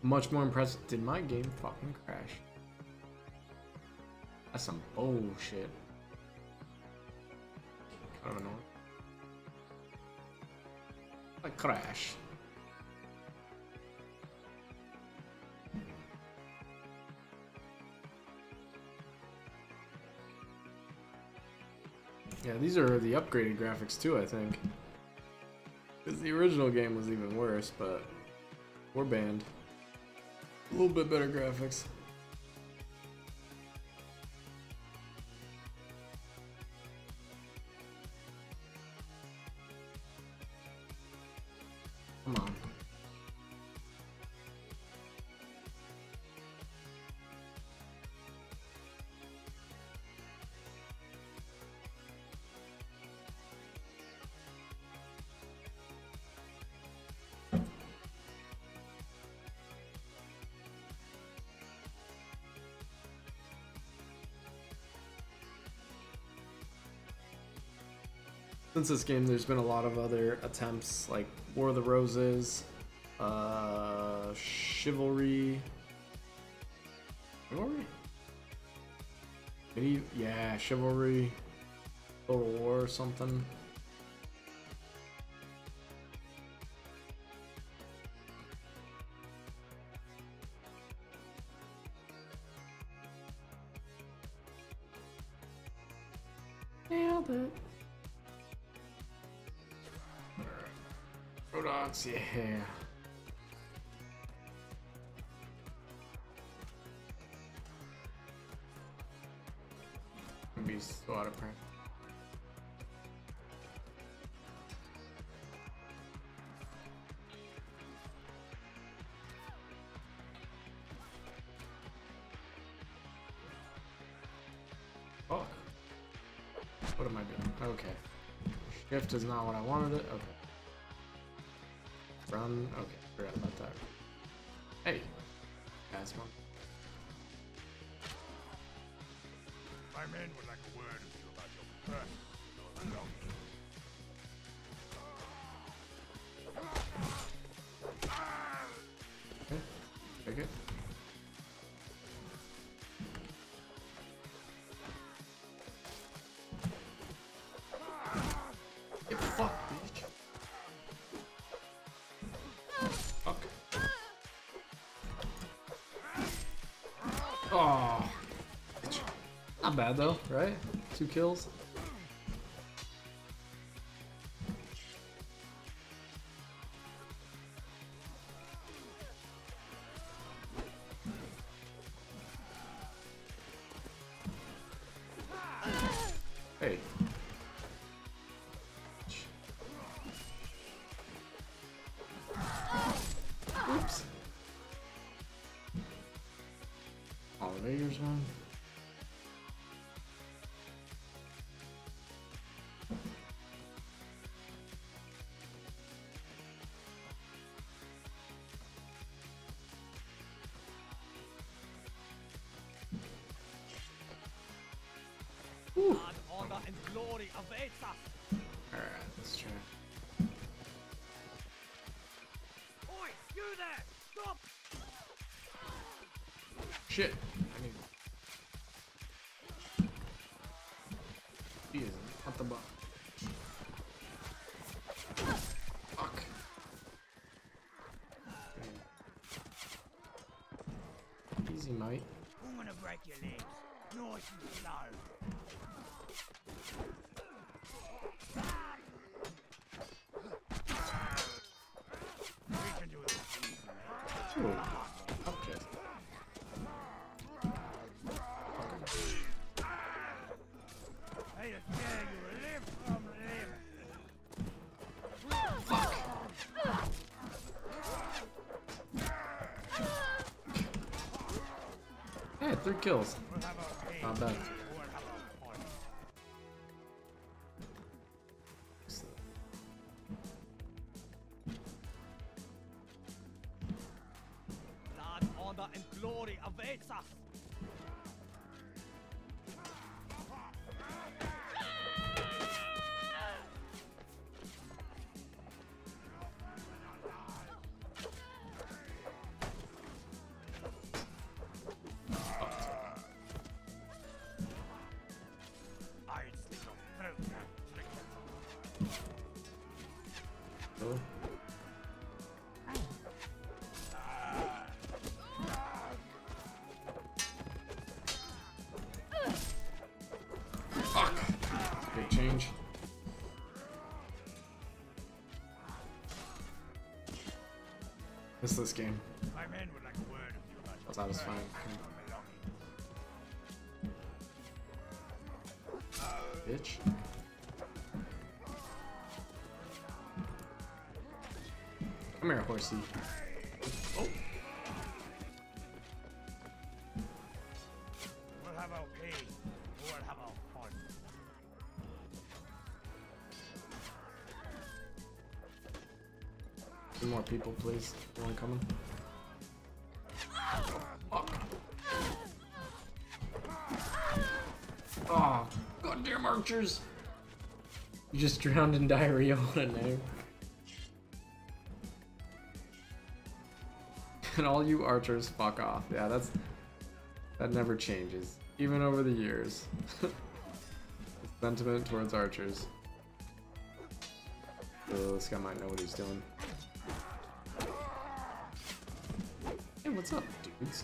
much more impressive. Did my game fucking crash? That's some bullshit. Kind of annoying. I crash. Yeah, these are the upgraded graphics too, I think. Because the original game was even worse, but we're banned. A little bit better graphics. Come on. Since this game, there's been a lot of other attempts, like War of the Roses, Chivalry. Chivalry? Yeah, chivalry, Total War or something. Nailed it. Rodox, yeah. Be so out of print. Fuck. What am I doing? Okay. Shift is not what I wanted it. Okay. Run. Okay. Forgot about that. Hey. That's one. My men would like a word with you about your personal belongings. Okay. Take it. Get fucked, bitch. Fuck. Oh. Not bad though, right? 2 kills. Hey. Oops. Elevators one. Honor and glory awaits us. Alright, let's try. Oi, you there! Stop! Shit! I need. Jesus, what the butt? Fuck. Easy, mate. I'm gonna break your legs. Nice and slow. We can do this. Ooh. Up chest. Hey, the dare you live from live. Fuck. Yeah, 3 kills. We'll have our cake. Not bad. We'll have our fun. Blood, honor, and glory awaits us. I stick a throat trick. Oh. Fuck. Big change. Miss this game. My men would like a word with you about your Satisfying. belongings. Bitch. Come here, horsey. Oh. We'll have our pay. We'll have our fun. 2 more people, please. One coming. Fuck. Oh, goddamn archers! You just drowned in diarrhea on a name. And all you archers, fuck off. Yeah, that never changes. Even over the years. Sentiment towards archers. So this guy might know what he's doing. Hey, what's up, dudes?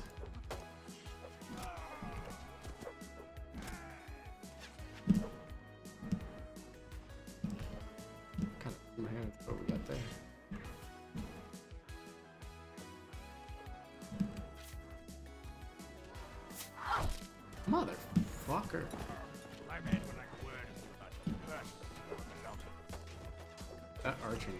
Kind of two hands, what we got there. Motherfucker. I meant when I word about the curse of the mountain. That archer.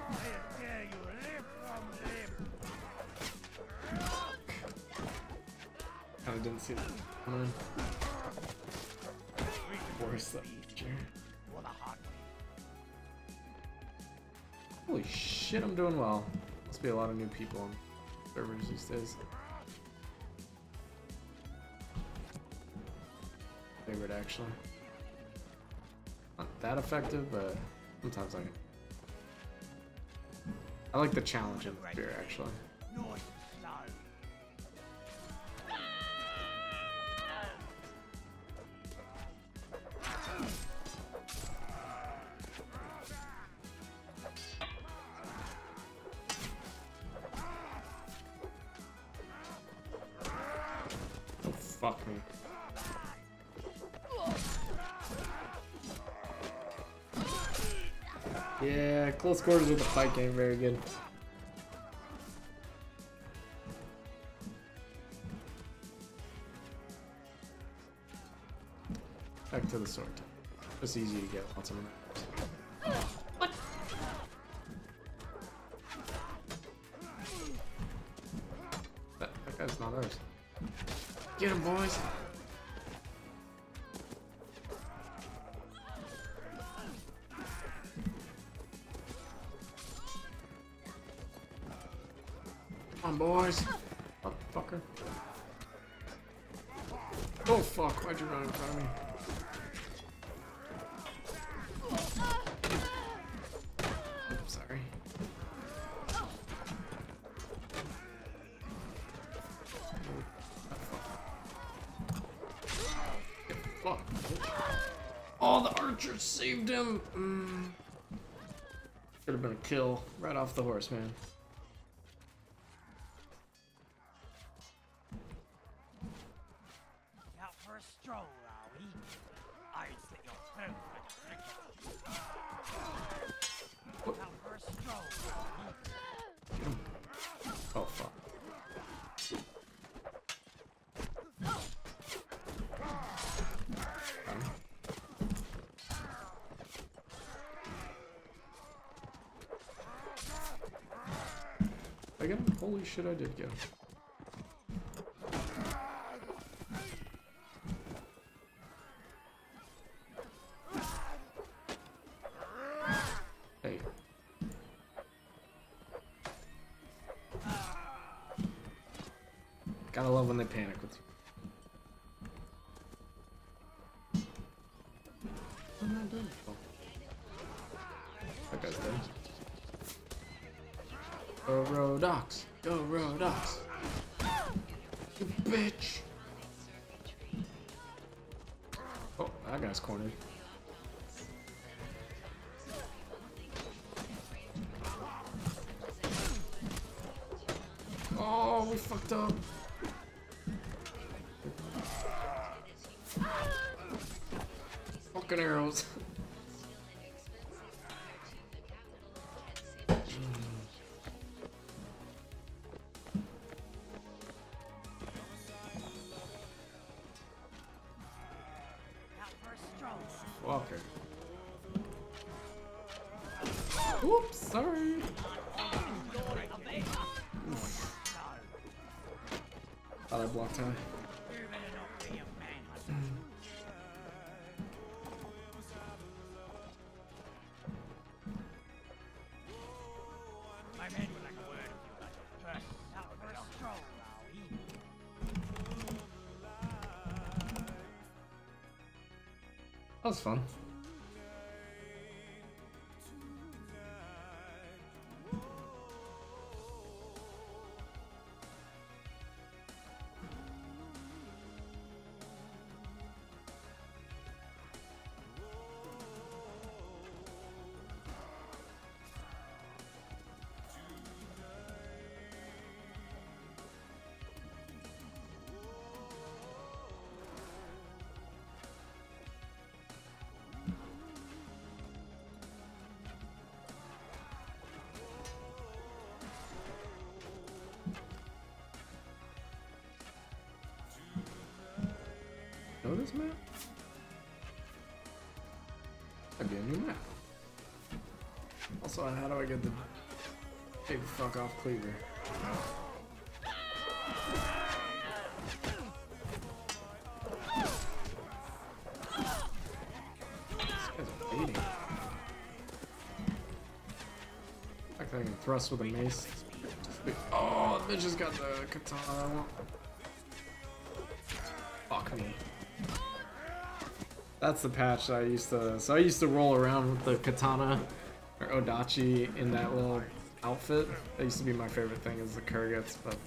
I dare you live from live. Kinda didn't see that coming. Force that picture. Or the hard way. Holy shit, I'm doing well. Must be a lot of new people on servers these days. Favorite actually. Not that effective, but sometimes I like the challenge of the spear actually. North star. Oh fuck me. Yeah, close quarters with the fight game, very good. Back to the sword. It's easy to get lots of them. What? That guy's not ours. Get him, boys! Come on, boys! Oh, fucker. Oh, fuck. Why'd you run in front of me? I'm sorry. Fuck. Oh, the archer saved him! Could have been a kill right off the horse, man. Out for a stroll, are we? I'd slit your throat like a cricket. Out for a stroll, are we? Oh, fuck. I get him? Holy shit, I did get him. Hey. Gotta love when they panic with you. I'm not doing it. Oh. That guy's dead. Go Rodox! Go Rodox! You bitch! Oh, that guy's cornered. Oh, we fucked up. Fucking arrows. Out for a stroll. Walker. Whoops, sorry. Thought I blocked high. You better not be a manhunter. I meant when I word you about the curse. Out for a stroll, are we? That was fun. this map? That'd be a new map. Also, how do I get the big fuck off cleaver? These guys are beating. I think I can thrust with a mace. Oh, the bitch just got the katana I want. Fuck me. That's the patch that I used to. So I used to roll around with the katana or odachi in that little outfit. That used to be my favorite thing, is the kurgets, but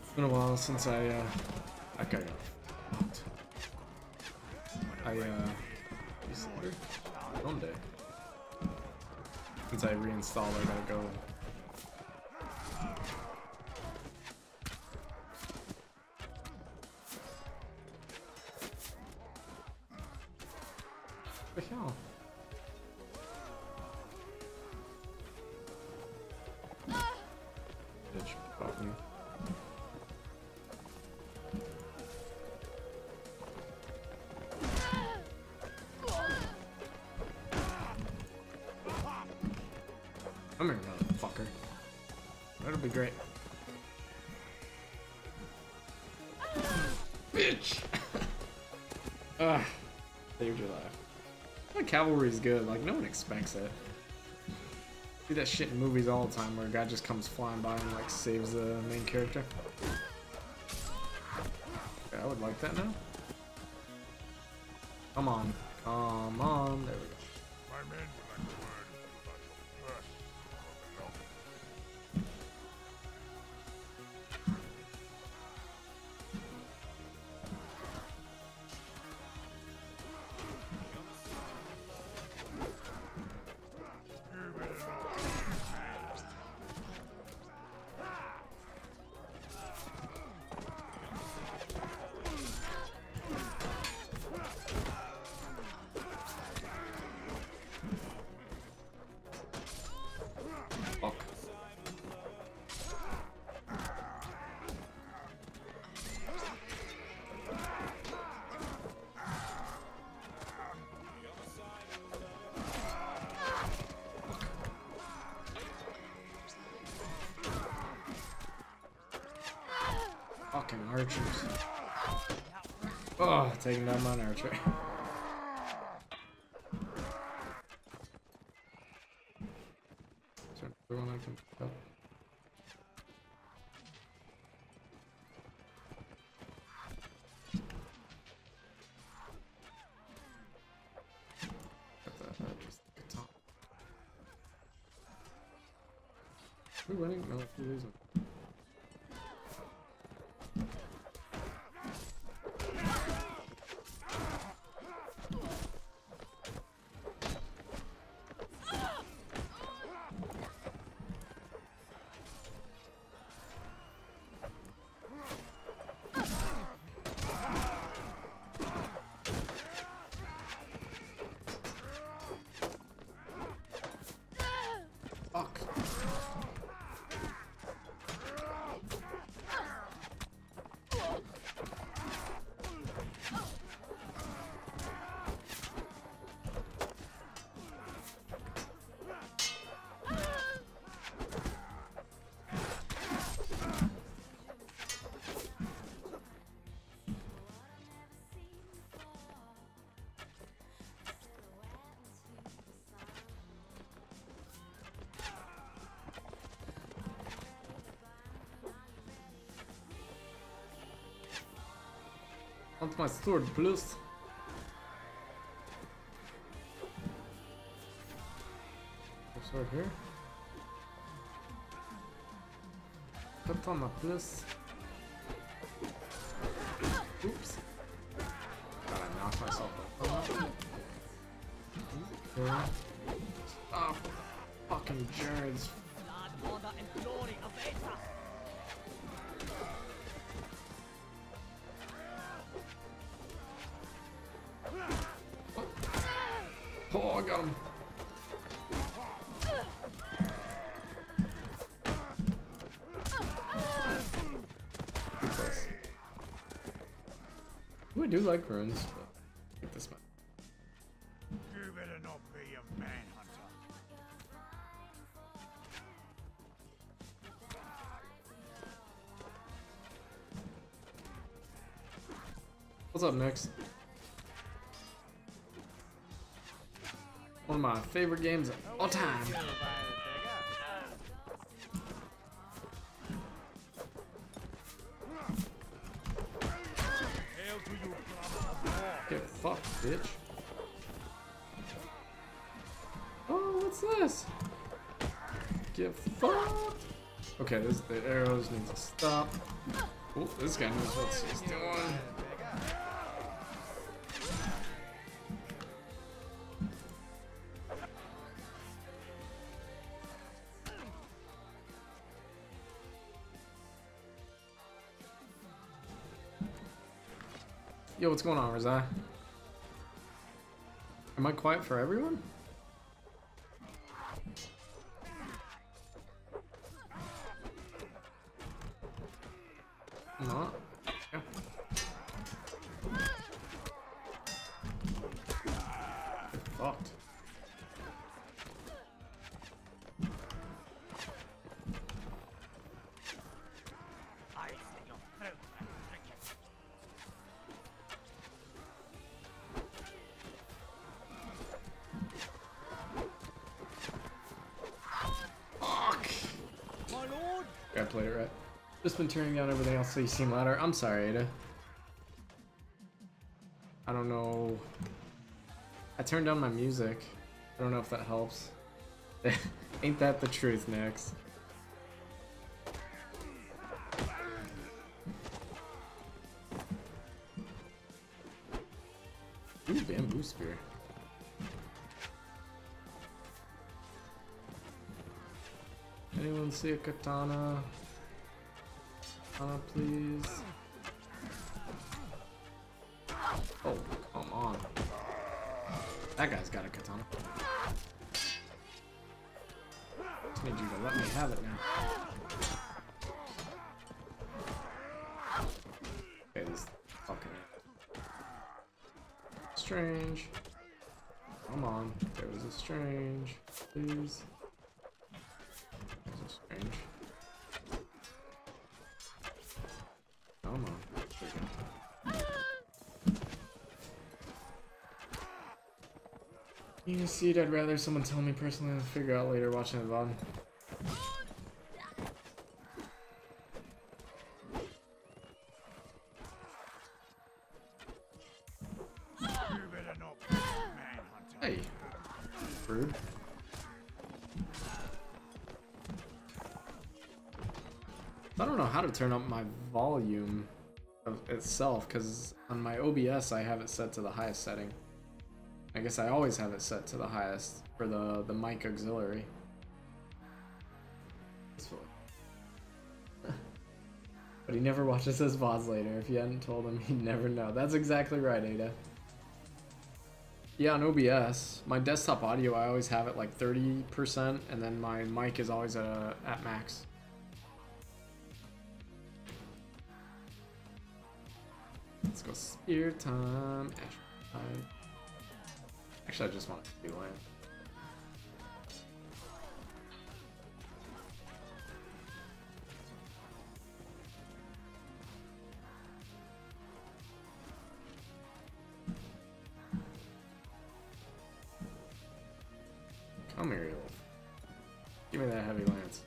it's been a while since I that guy got fucked. Donde? Since I reinstalled, I gotta go. What the hell? Bitch, fuck me. Come here, motherfucker. That'll be great. Bitch! Ugh. Saved your life. The cavalry's good, like no one expects it. See that shit in movies all the time where a guy just comes flying by and like saves the main character. Okay, I would like that now. Come on. Come on. There we go. My men would like a word about your purse. Fuck. Fucking archers. Oh, taking down my archer. Is there another one I can pick up? Got that, just the top. Are we winning? No, we're losing. Fuck. Want my sword, please? Sword here. Katana, please. Oops. God, I knocked myself off. Okay. Stop with the fucking Jared's. Blood, honor, and glory of Eta. Oh, I got him. Too close. I do like runes, but I think this might. You better not be a manhunter. What's up next? One of my favorite games of all time. Get fucked, bitch. Oh, what's this? Get fucked. Okay, the arrows need to stop. Oh, this guy knows what he's doing. Yo, what's going on, Razai? Am I quiet for everyone? I'm not. Yeah. Get fucked. I played it right. Just been turning down everything else so you seem louder. I'm sorry, Ada. I don't know. I turned down my music. I don't know if that helps. Ain't that the truth, Nix? Ooh, bamboo spear. Anyone see a katana? Katana, please. Oh, come on. That guy's got a katana. Just need you to let me have it now. Okay, this fucking strange. Come on, there was a strange. Please. Strange. Come on. You see it, I'd rather someone tell me personally than figure out later watching the VOD. Hey. Rude. I don't know how to turn up my volume of itself, because on my OBS I have it set to the highest setting. I guess I always have it set to the highest for the mic auxiliary. But he never watches his VODs later. If you hadn't told him, he'd never know. That's exactly right, Ada. Yeah, on OBS, my desktop audio, I always have it like 30%, and then my mic is always at max. Let's go spear time. Actually, I just want to do land. Come here, you little. Give me that heavy lance.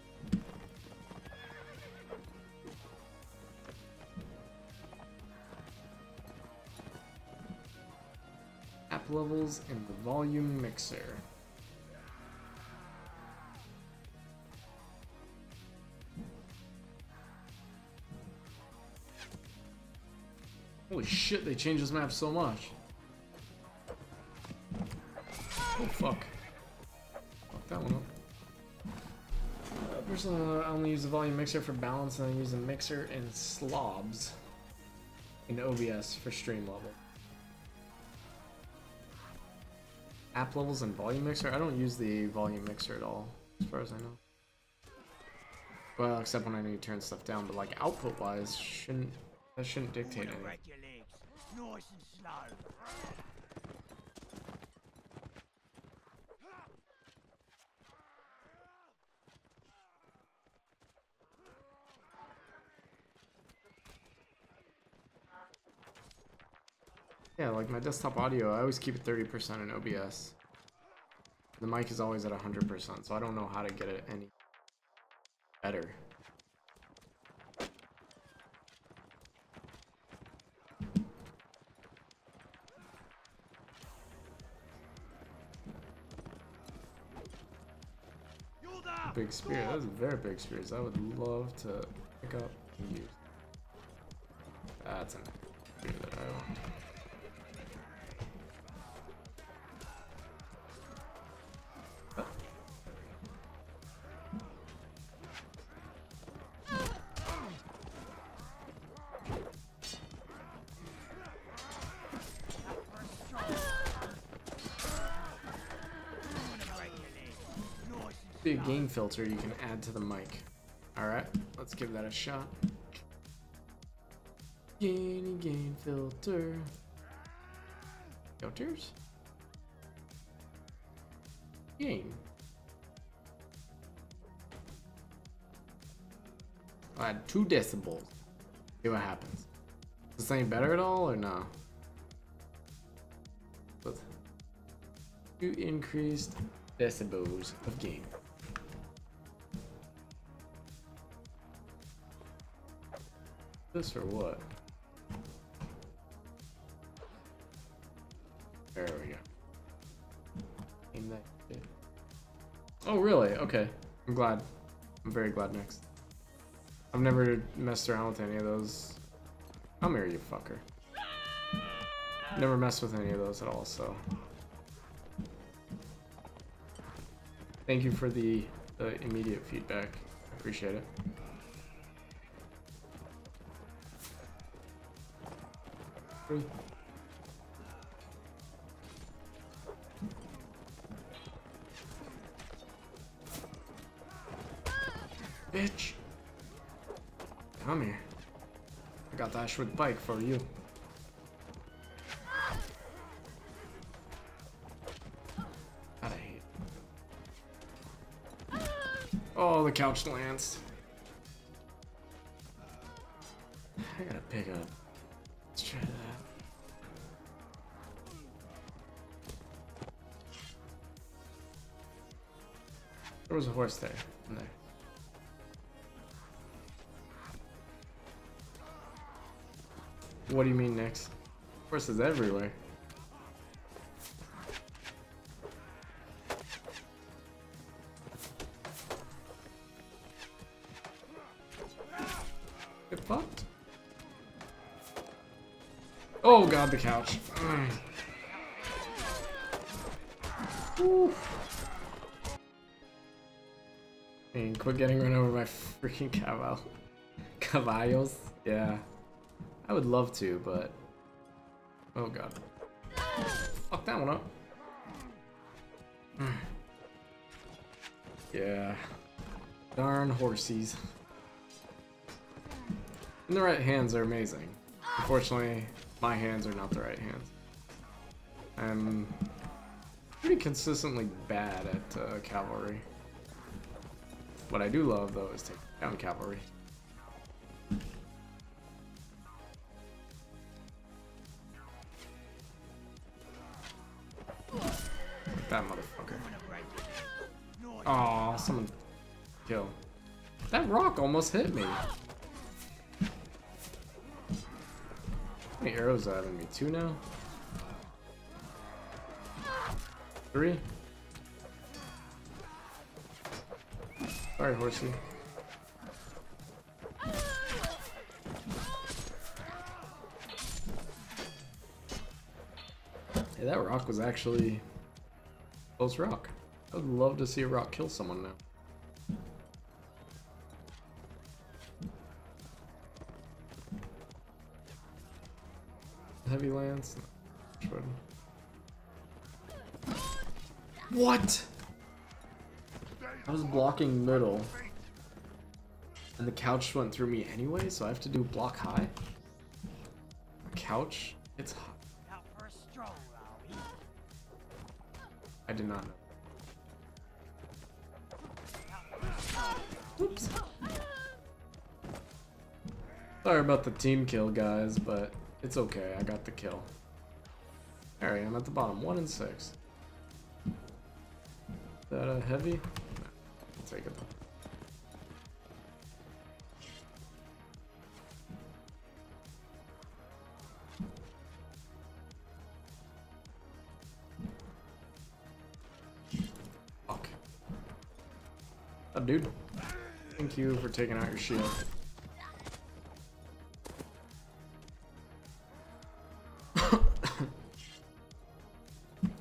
App levels in the volume mixer. Holy shit, they changed this map so much. Oh fuck. Fuck that one up. Personally, I only use the volume mixer for balance, and I use the mixer in slobs in OBS for stream level. App levels and volume mixer? I don't use the volume mixer at all, as far as I know. Well, except when I need to turn stuff down, but like output wise, that shouldn't dictate anything. Nice and slow. Yeah, like my desktop audio, I always keep it 30% in OBS. The mic is always at 100%, so I don't know how to get it any better. Big spear, that was a very big spears. I would love to pick up and use. That's an spear that I want. Be a gain filter you can add to the mic. Alright, let's give that a shot. Gain filter. Filters? Gain. I'll add 2 decibels. See what happens. Is this any better at all or no? With 2 increased decibels of gain. This or what? There we go. Aim that shit. Oh really? Okay. I'm glad. I'm very glad next. I've never messed around with any of those. Come here, you fucker. Never messed with any of those at all, so. Thank you for the immediate feedback. I appreciate it. Bitch! Come here. I got that with bike for you. God, I hate. Oh, the couch lands. I gotta pick up. Let's try that. There was a horse there. In there. What do you mean next? Horses everywhere. Get fucked. Oh god, the couch. And quit getting run over by freaking caballos. Yeah. I would love to, but... Oh god. Fuck that one up. Yeah. Darn horsies. In the right hands are amazing. Unfortunately, my hands are not the right hands. I'm pretty consistently bad at cavalry. What I do love, though, is taking down cavalry. That motherfucker. Aw, someone kill. That rock almost hit me. How many arrows do I have in me? 2 now? 3? Sorry, horsey. Hey, that rock was actually a close rock. I would love to see a rock kill someone now. Heavy lance. What? I was blocking middle, and the couch went through me anyway, so I have to do block high. A couch It's hot. Out for a stroll, are we? I did not know. Out for a stroll. Oops. Sorry about the team kill, guys, but it's okay. I got the kill. Alright, I'm at the bottom. 1 and 6. Is that a heavy? No, I'll take it though. Fuck. Oh, dude. Thank you for taking out your shield. I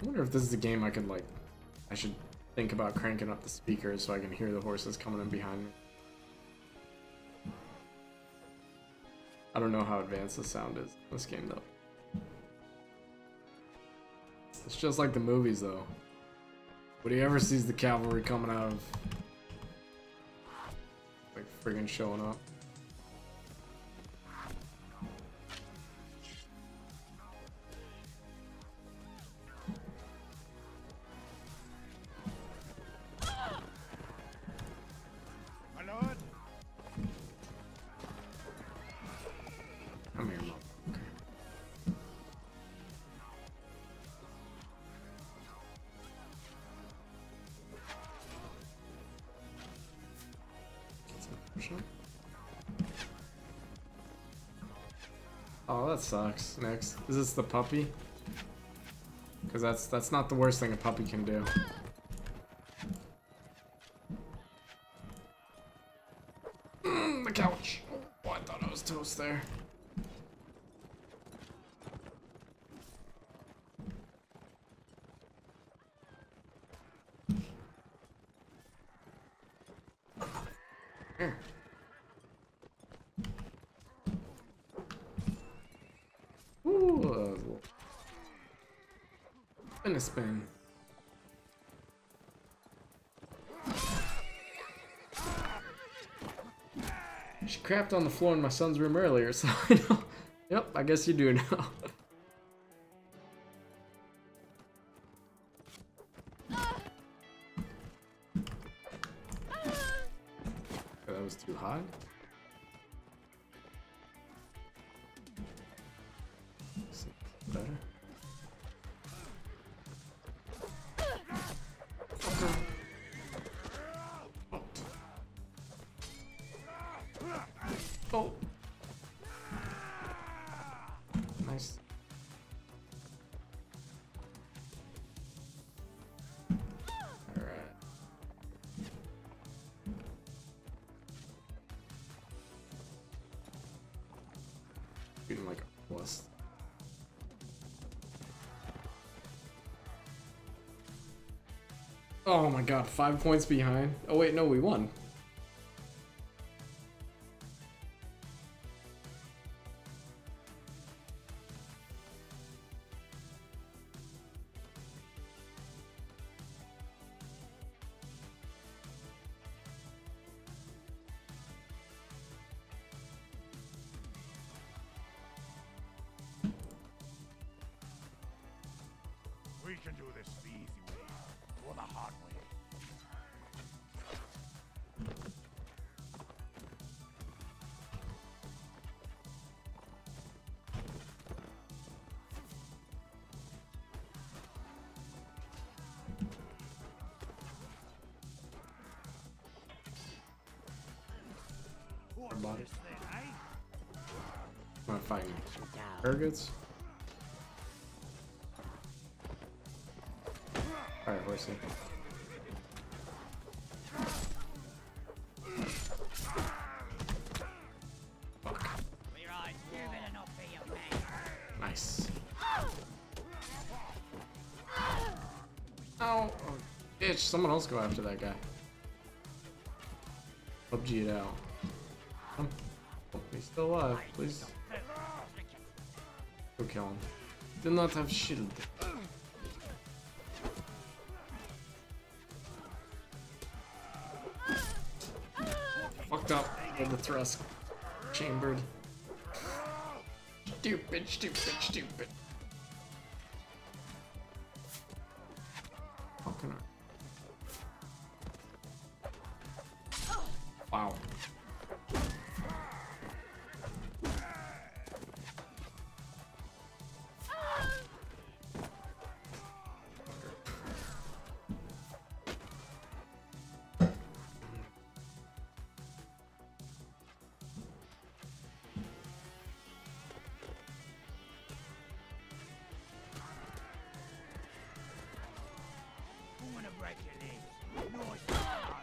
wonder if this is a game I could, like, I should think about cranking up the speakers so I can hear the horses coming in behind me. I don't know how advanced the sound is in this game, though. It's just like the movies, though. But he ever sees the cavalry coming out of, like, friggin' showing up. My lord. Come here, motherfucker. Oh, that sucks. Next, is this the puppy? Because that's not the worst thing a puppy can do. The couch. Oh, I thought I was toast there. Here. Ooh, spin a spin. She crapped on the floor in my son's room earlier, so I know. Yep, I guess you do now. That was too high. Better. Oh. Nice. All right. Feeling like a bust. Oh my god, 5 points behind. Oh wait, no, we won. We can do this the easy way, or the hard way. What's Body. this then, eh? I'm gonna fight Urgits. Alright, horsey. Fuck. Right, you better not be a man. Nice. Ow! Oh, bitch, someone else go after that guy. PUBG it out. Oh, he's still alive, please. Go kill him. Do not have shield. Fucked up with the thrust chambered. Stupid, stupid, stupid. Fucking wow. I'm gonna break your legs. Nice and slow.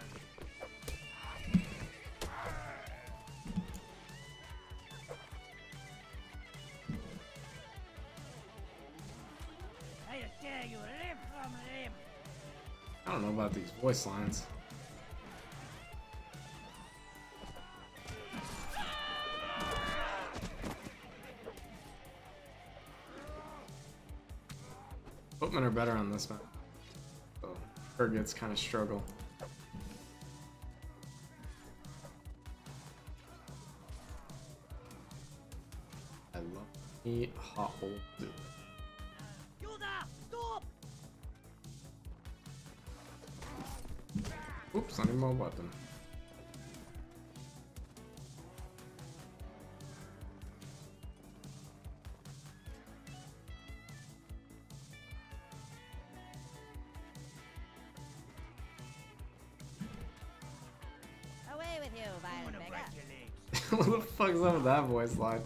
Hey, I dare you, live from him. I don't know about these voice lines. Footmen are better on this map. So targets kind of struggle. I love me hot old dude. You there! Stop! Oops, I need my weapon. Away with you, I'm vile gonna break beggar. your legs. What the fuck's up with that voice line?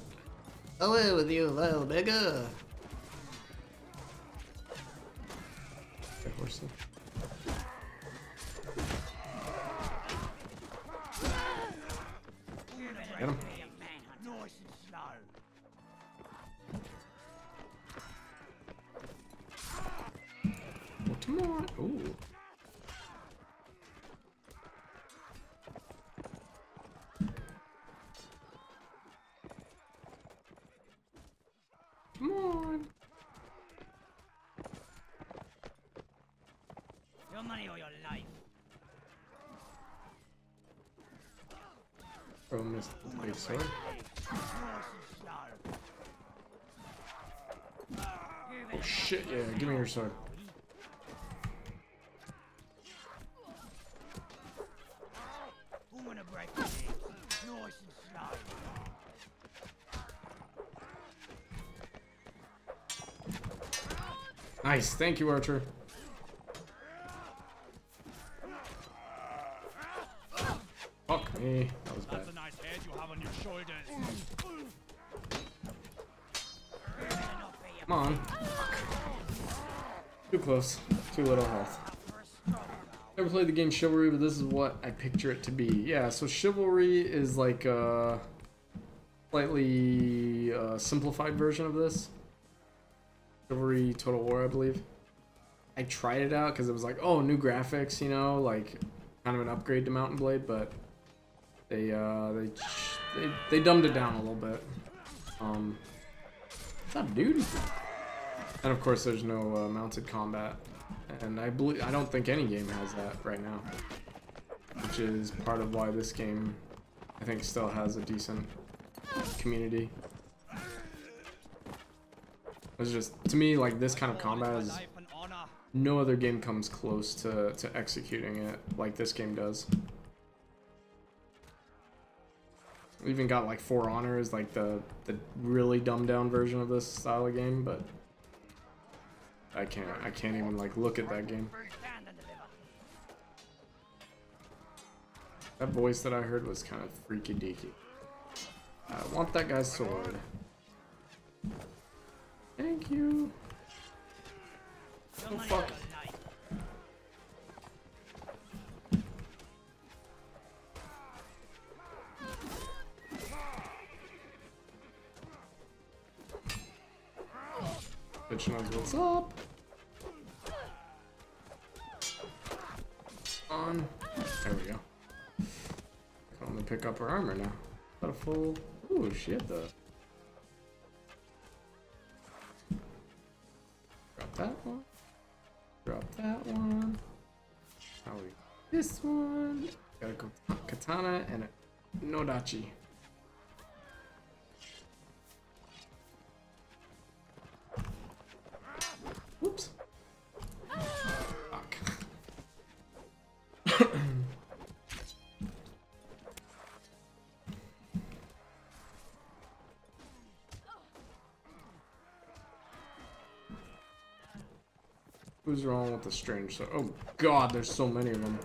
Away with you, little nigga. Okay, horsey. Get him. Nice and slow. Oh, come on. Ooh. Come on. Your money or your life. Oh, missed the big sword. Nice and slow. Oh shit, yeah, give me your sword. I'm gonna break your legs. Nice and slow. Nice, thank you, Archer. Fuck me, that was bad. That's a nice head you have on your shoulders. Come on. Too close, too little health. Never played the game Chivalry, but this is what I picture it to be. Yeah, so Chivalry is like a slightly simplified version of this. Chivalry Total War, I believe. I tried it out because it was like, oh, new graphics, you know, like kind of an upgrade to Mountain Blade, but they dumbed it down a little bit. What's up, dude? And of course, there's no mounted combat, and I don't think any game has that right now, which is part of why this game, I think, still has a decent community. It's just, to me, like, this kind of combat is, no other game comes close to executing it like this game does. We even got like For Honor is like the really dumbed down version of this style of game, but I can't even like look at that game. That voice that I heard was kind of freaky deaky. I want that guy's sword. Thank you. Oh fuck. Bitch knows what's up. On. There we go. I can only pick up her armor now. Got a full. Ooh, shit though. Drop that one. Drop that one. Now we this one. Got a katana and a nodachi. Who's wrong with the strange sword? Oh god, there's so many of them.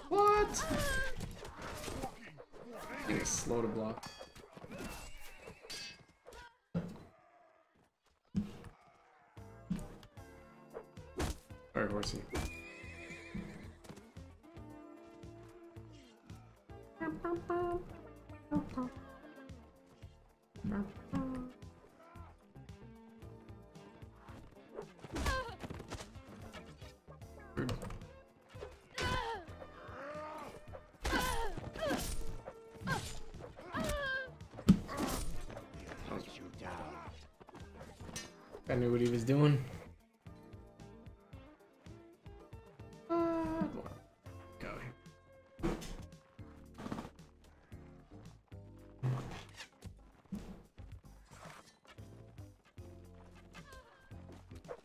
What? Getting slow to block. Alright, horsey. I knew what he was doing. Go.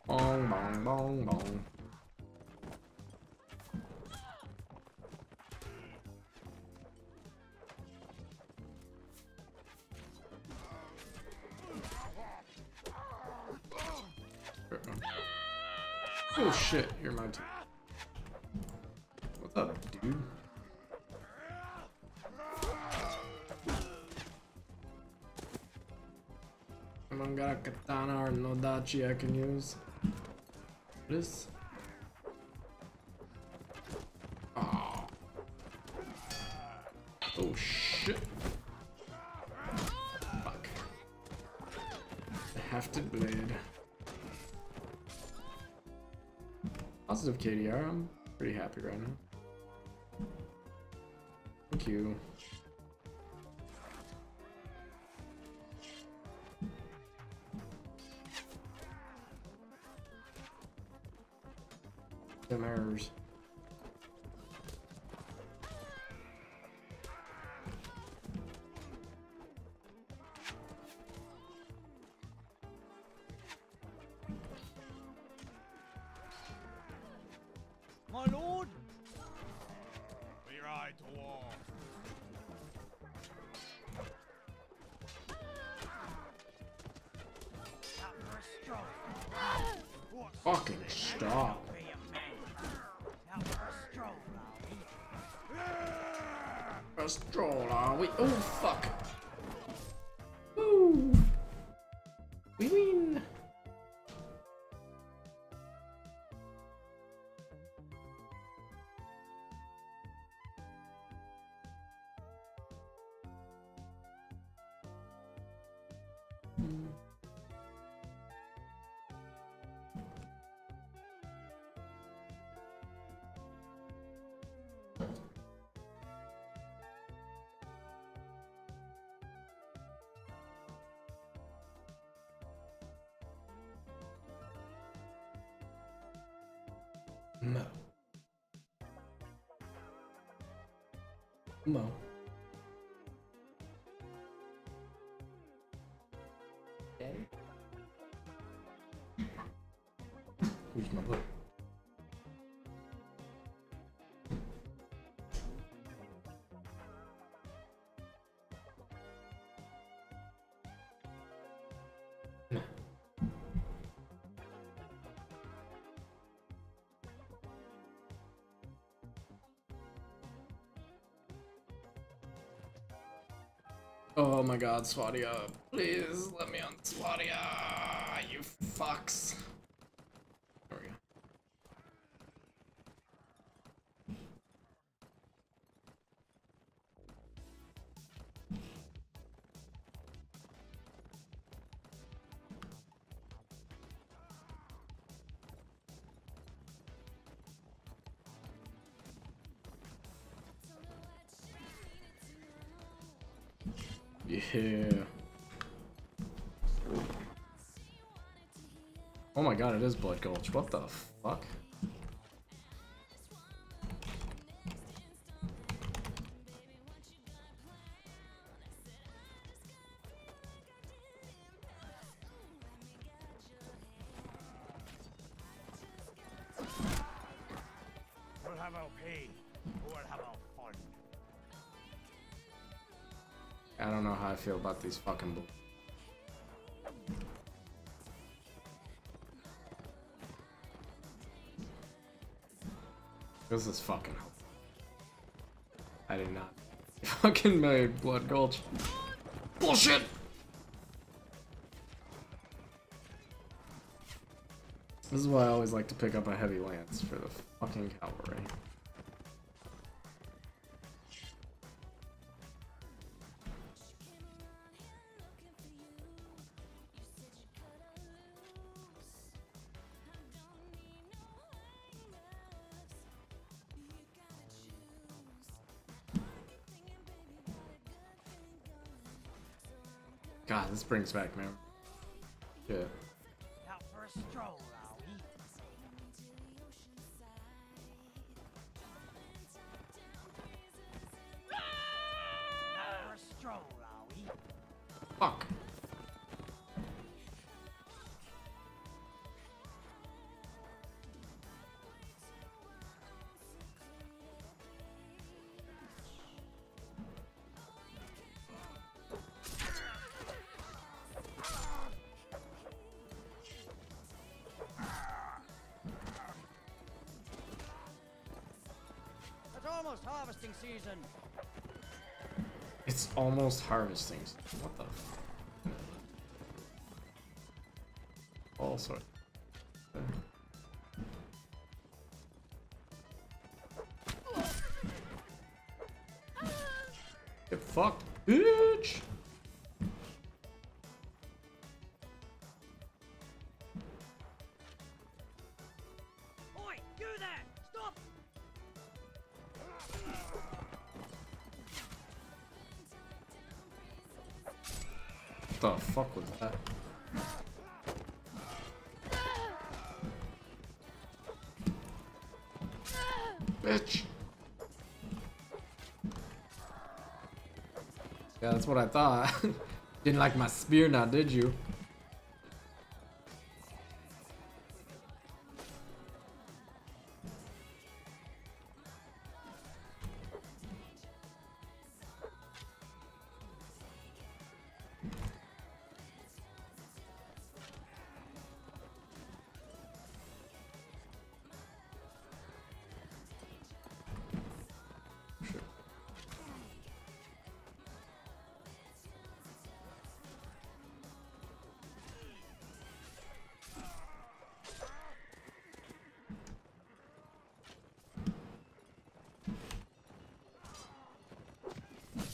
Bong, bong, bong, bong. Oh shit, you're my team. What's up, dude? I don't got a katana or no dachi I can use. This. Oh. Oh shit. Fuck. The hefted blade. Positive KDR, I'm pretty happy right now. Thank you. Them errors. My lord! We ride to war. Out for a stroll. What's Fucking stop. be a man? Out for a stroll, are we? A stroll, are we? Oh fuck. Woo! We win! Mo. Mo. Daddy? Where's my book? Oh my god, Swadia. Please let me on Swadia, you fucks. There we go. Yeah. Oh my god, it is Blood Gulch. What the fuck? have LP. Who will have our fun? I don't know how I feel about these fucking bull. This is fucking helpful. I did not. Fucking made Blood Gulch. Bullshit! This is why I always like to pick up a heavy lance for the fucking cavalry. God, this brings back memory. Shit. Out for a stroll, are we? Out for a stroll, are we? Fuck. It's almost harvesting season. It's almost harvesting. What the f? All sorts. Get fucked, bitch! Oi, you there! Stop! What the fuck was that? Bitch! Yeah, that's what I thought. Didn't like my spear now, did you?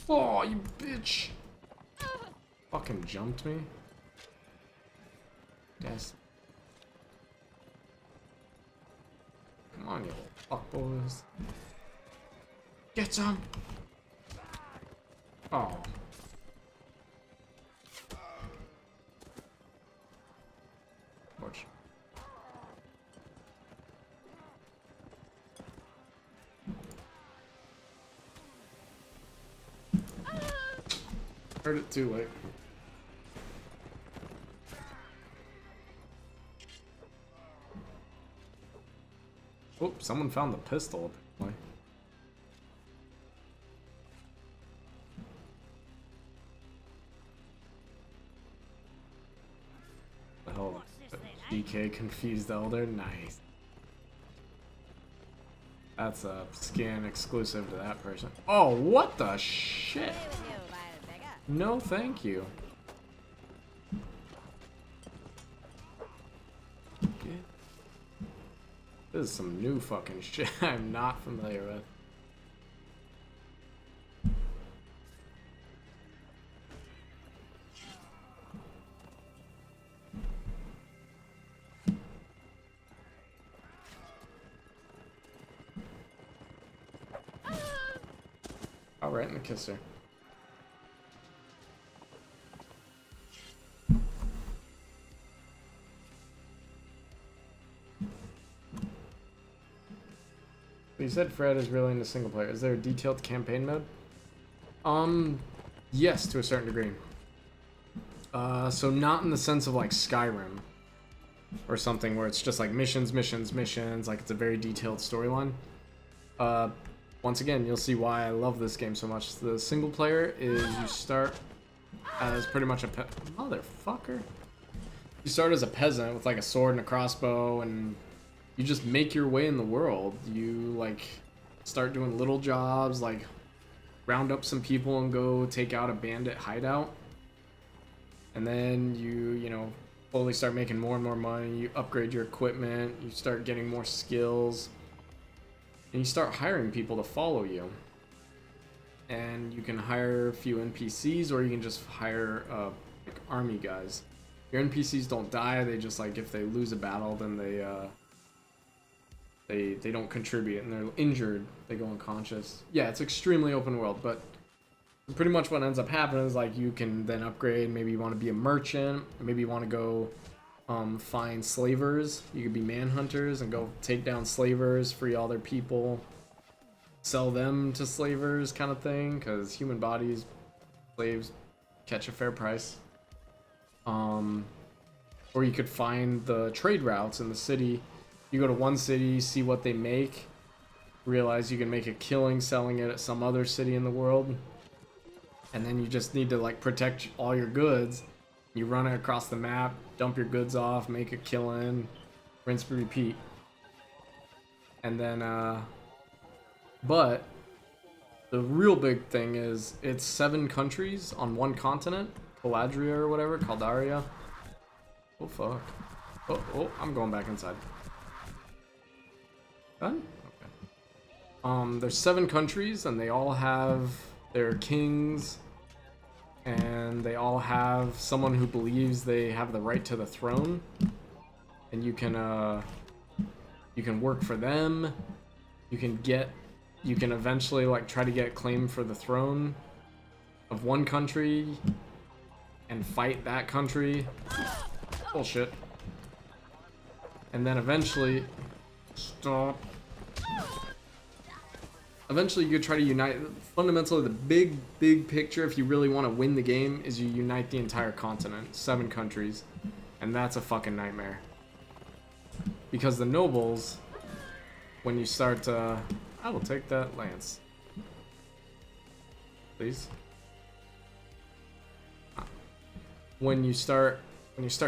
Oh, you bitch! Fucking jumped me. Yes. Come on, you little fuck boys. Get some! Oh. Watch. Heard it too late. Oh, someone found the pistol apparently. The hell? DK confused elder? Nice. That's a skin exclusive to that person. Oh, what the shit? No, thank you. This is some new fucking shit I'm not familiar with. Oh, right in the kisser. You said Fred is really into single player. Is there a detailed campaign mode? Yes, to a certain degree. So not in the sense of like Skyrim or something where it's just like missions, like it's a very detailed storyline. Once again, you'll see why I love this game so much. The single player is you start as pretty much a motherfucker. You start as a peasant with like a sword and a crossbow, and you just make your way in the world. You like start doing little jobs, like round up some people and go take out a bandit hideout. And then you know, slowly start making more and more money. You upgrade your equipment, you start getting more skills, and you start hiring people to follow you. And you can hire a few NPCs, or you can just hire like army guys. Your NPCs don't die, they just like if they lose a battle, then they don't contribute, and they're injured, they go unconscious. Yeah, it's extremely open world, but pretty much what ends up happening is like you can then upgrade. Maybe you want to be a merchant, maybe you want to go find slavers. You could be manhunters and go take down slavers, free all their people, sell them to slavers, kind of thing, because human bodies, slaves, catch a fair price. Or you could find the trade routes in the city. You go to one city, see what they make, realize you can make a killing selling it at some other city in the world, and then you just need to like protect all your goods. You run it across the map, dump your goods off, make a killing, rinse, repeat. And then, but the real big thing is it's 7 countries on one continent, Caladria or whatever, Caldaria. Oh fuck. Oh, I'm going back inside. Done? Okay. There's 7 countries, and they all have their kings, and they all have someone who believes they have the right to the throne, and you can work for them. You can eventually like try to get claim for the throne of one country and fight that country. Bullshit. And then eventually, stop. Eventually, you could try to unite. Fundamentally, the big picture, if you really want to win the game, is you unite the entire continent, 7 countries, and that's a fucking nightmare. Because the nobles, when you start, I will take that lance, please. When you start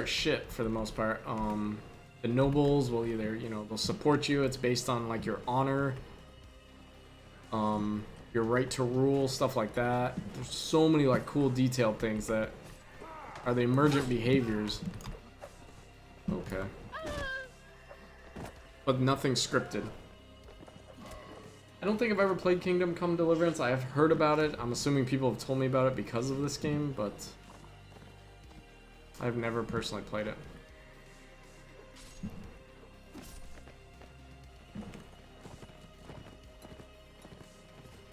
shit, for the most part, the nobles will either, you know, they'll support you. It's based on like your honor, your right to rule, stuff like that. There's so many like cool detailed things that are the emergent behaviors. Okay. But nothing scripted. I don't think I've ever played Kingdom Come Deliverance. I have heard about it. I'm assuming people have told me about it because of this game, but I've never personally played it.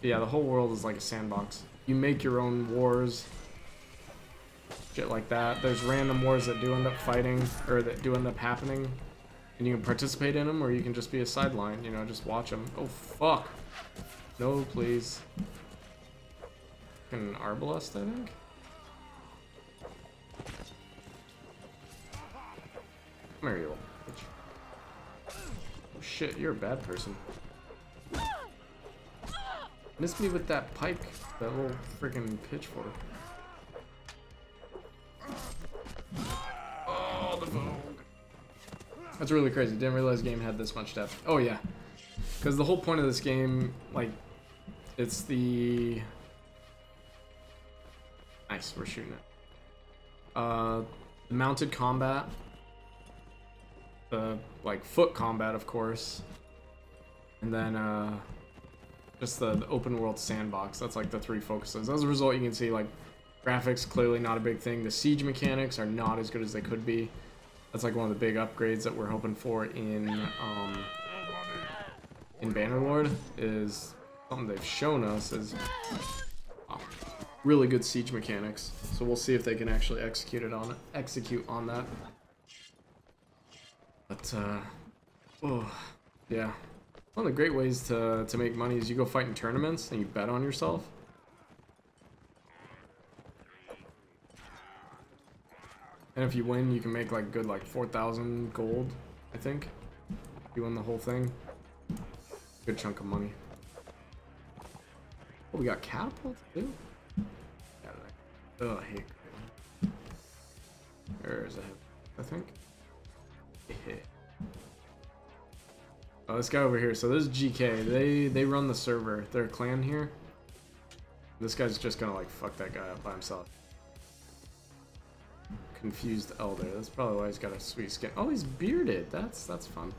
Yeah, the whole world is like a sandbox. You make your own wars, shit like that. There's random wars that do end up fighting, or that do end up happening, and you can participate in them, or you can just be a sideline, you know, just watch them. Oh, fuck. No, please. An arbalest, I think? Come here, you little bitch. Oh, shit, you're a bad person. Missed me with that pike, that little freaking pitchfork. Oh, the Vogue. That's really crazy. Didn't realize the game had this much depth. Oh, yeah. Because the whole point of this game, like, it's the... Nice, we're shooting it. The mounted combat. The, like, foot combat, of course. And then, just the open world sandbox. That's like the 3 focuses. As a result, you can see like graphics clearly not a big thing. The siege mechanics are not as good as they could be. That's like one of the big upgrades that we're hoping for in Bannerlord, is something they've shown us is really good siege mechanics. So we'll see if they can actually execute on that. But oh yeah. One of the great ways to make money is you go fight in tournaments and you bet on yourself. And if you win, you can make like good like 4,000 gold, I think. You win the whole thing. Good chunk of money. Oh, we got catapults too? Oh, I hate it. There's a, I think. Oh, this guy over here. So this is GK. They run the server. They're a clan here. This guy's just gonna like fuck that guy up by himself. Confused elder. That's probably why he's got a sweet skin. Oh, he's bearded. That's fun.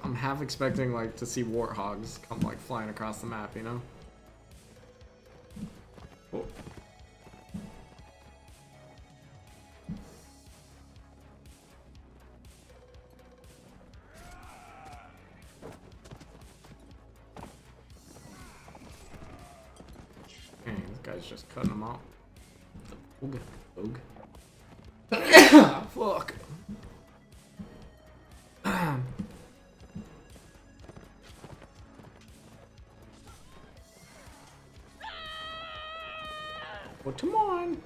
I'm half expecting like to see warthogs come like flying across the map, you know? Oh. Dang, this guy's just cutting them off. Fuck. Well, come on.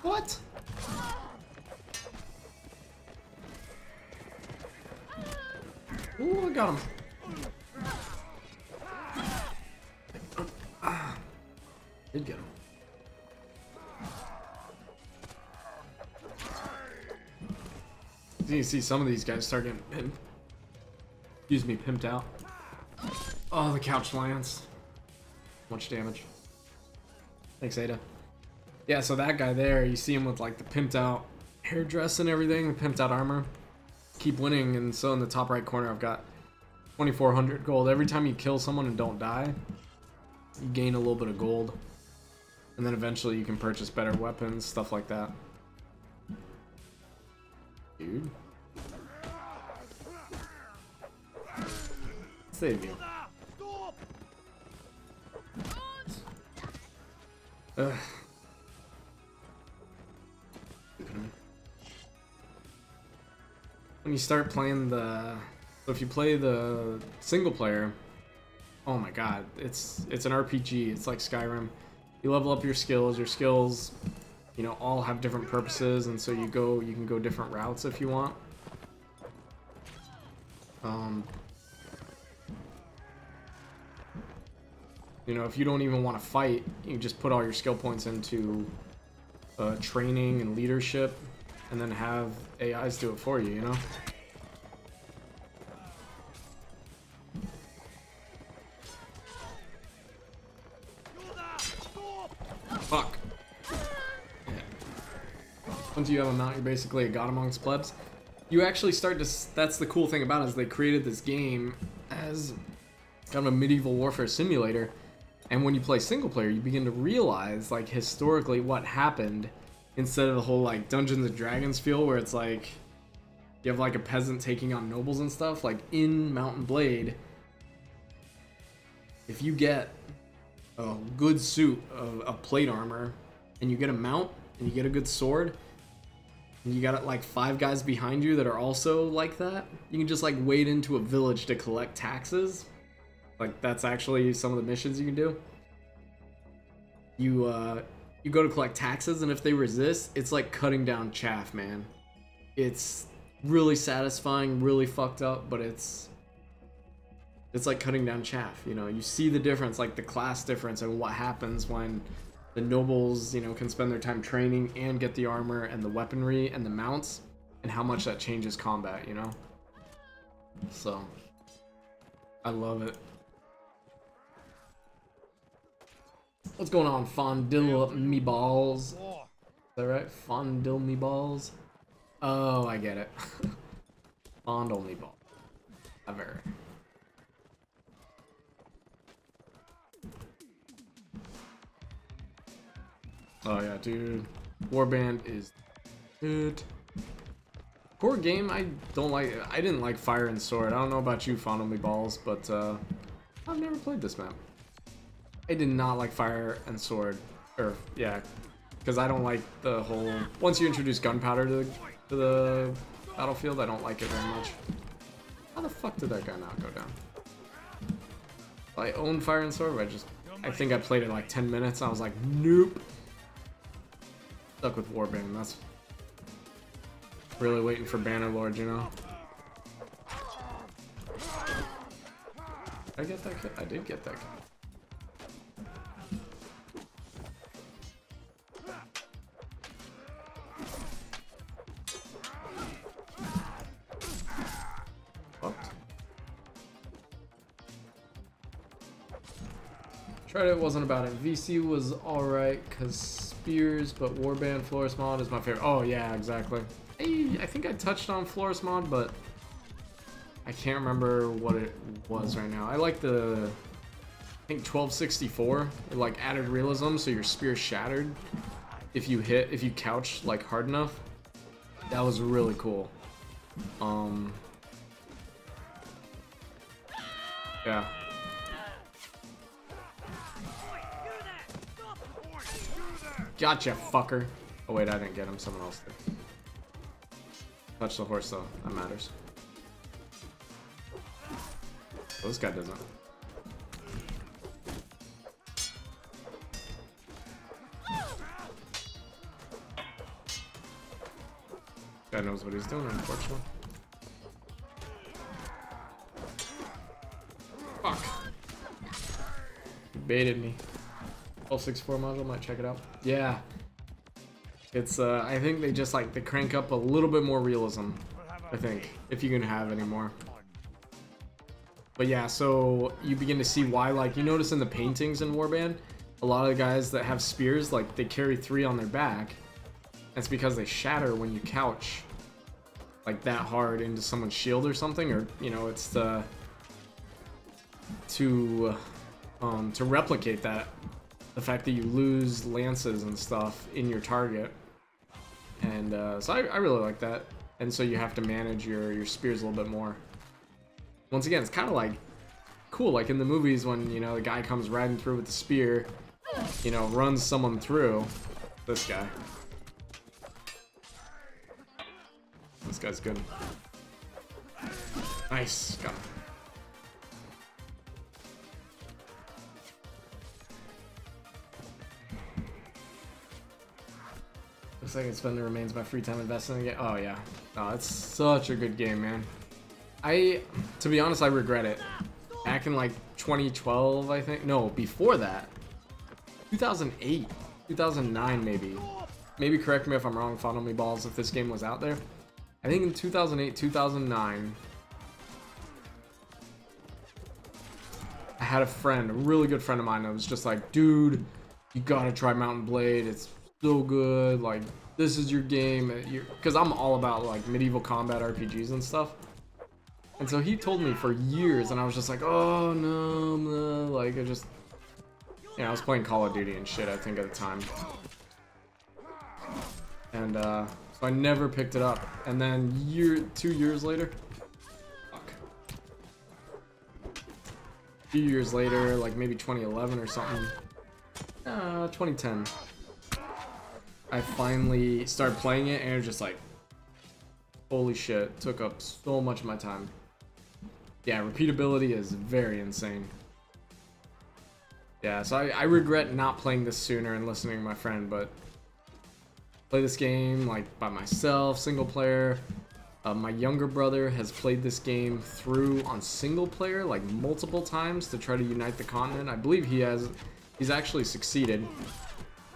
What? Ooh, I got him. Did get him. You can see some of these guys start getting pimped. Excuse me, pimped out. Oh, the couch lance. Much damage. Thanks, Ada. Yeah, so that guy there, you see him with like the pimped out hairdress and everything, the pimped out armor. Keep winning, and so in the top right corner I've got 2,400 gold. Every time you kill someone and don't die, you gain a little bit of gold. And then eventually you can purchase better weapons, stuff like that. Dude. Save you. Ugh. When you start playing so if you play the single player, oh my god, it's an RPG. It's like Skyrim. You level up your skills. Your skills, you know, all have different purposes, and so you can go different routes if you want. You know, if you don't even want to fight, you just put all your skill points into training and leadership, and then have AIs do it for you, you know? Fuck. Yeah. Once you have a mount, you're basically a god amongst plebs. You actually start to... That's the cool thing about it, is they created this game as kind of a medieval warfare simulator. And when you play single player, you begin to realize, like, historically what happened, instead of the whole, like, Dungeons and Dragons feel where it's like you have like a peasant taking on nobles and stuff. Like in Mount and Blade, if you get a good suit of plate armor and you get a mount and you get a good sword and you got like 5 guys behind you that are also like that, you can just like wade into a village to collect taxes. Like that's actually some of the missions you can do. You go to collect taxes, and if they resist, it's like cutting down chaff, man. It's really satisfying, really fucked up, but it's like cutting down chaff, you know? You see the difference, like the class difference, and what happens when the nobles, you know, can spend their time training and get the armor and the weaponry and the mounts, and how much that changes combat, you know? So, I love it. What's going on, Fondil me balls? Is that right? Fondil me balls? Oh, I get it. Fondle me balls. Ever. Oh yeah, dude. Warband is good. Core game, I don't like. I didn't like Fire and Sword. I don't know about you, Fondle Me Balls, but I've never played this map. I did not like Fire and Sword, or yeah, because I don't like the whole. Once you introduce gunpowder to the battlefield, I don't like it very much. How the fuck did that guy not go down? I own Fire and Sword, but I think I played it like 10 minutes. I was like, nope. Stuck with Warband. That's really waiting for Bannerlord, you know. Did I get that kid? I did get that kid. Tried it, wasn't about it. VC was alright because Spears, but Warband Florist mod is my favorite. Oh yeah, exactly. I think I touched on Florist mod, but I can't remember what it was right now. I like the, I think 1264. It like added realism, so your spear shattered if you couch like hard enough. That was really cool. Yeah. Gotcha, fucker. Oh wait, I didn't get him. Someone else did. Touch the horse though. That matters. Oh, this guy doesn't. Guy knows what he's doing, unfortunately. Fuck. He baited me. 1264 module, might check it out. Yeah. It's I think they just like they crank up a little bit more realism, I think, if you can have any more. But yeah, so you begin to see why, like, you notice in the paintings in Warband, a lot of the guys that have spears, like, they carry 3 on their back. That's because they shatter when you couch like that hard into someone's shield or something, or you know, it's to replicate that. The fact that you lose lances and stuff in your target, and so I really like that. And so you have to manage your spears a little bit more. Once again, it's kind of like cool, like in the movies when, you know, the guy comes riding through with the spear, you know, runs someone through. This guy. This guy's good. Nice, got him. Looks like I spend the remains of my free time investing in the game. Oh yeah, no, it's such a good game, man. To be honest, I regret it. Back in like 2012, I think. No, before that, 2008, 2009, maybe. Maybe correct me if I'm wrong. Fondle Me Balls if this game was out there. I think in 2008, 2009, I had a friend, a really good friend of mine, that was just like, dude, you gotta try Mountain Blade. It's so good, like, this is your game. Because I'm all about like medieval combat RPGs and stuff, and so he told me for years, and I was just like, oh no, no. Like, I just, yeah, I was playing Call of Duty and shit, I think, at the time, and so I never picked it up. And then 2 years later, fuck, 2 years later, like maybe 2011 or something, 2010. I finally started playing it, and it was just like, holy shit, it took up so much of my time. Yeah, repeatability is very insane. Yeah, so I regret not playing this sooner and listening to my friend, but play this game like by myself, single player. My younger brother has played this game through on single player like multiple times to try to unite the continent. I believe he's actually succeeded,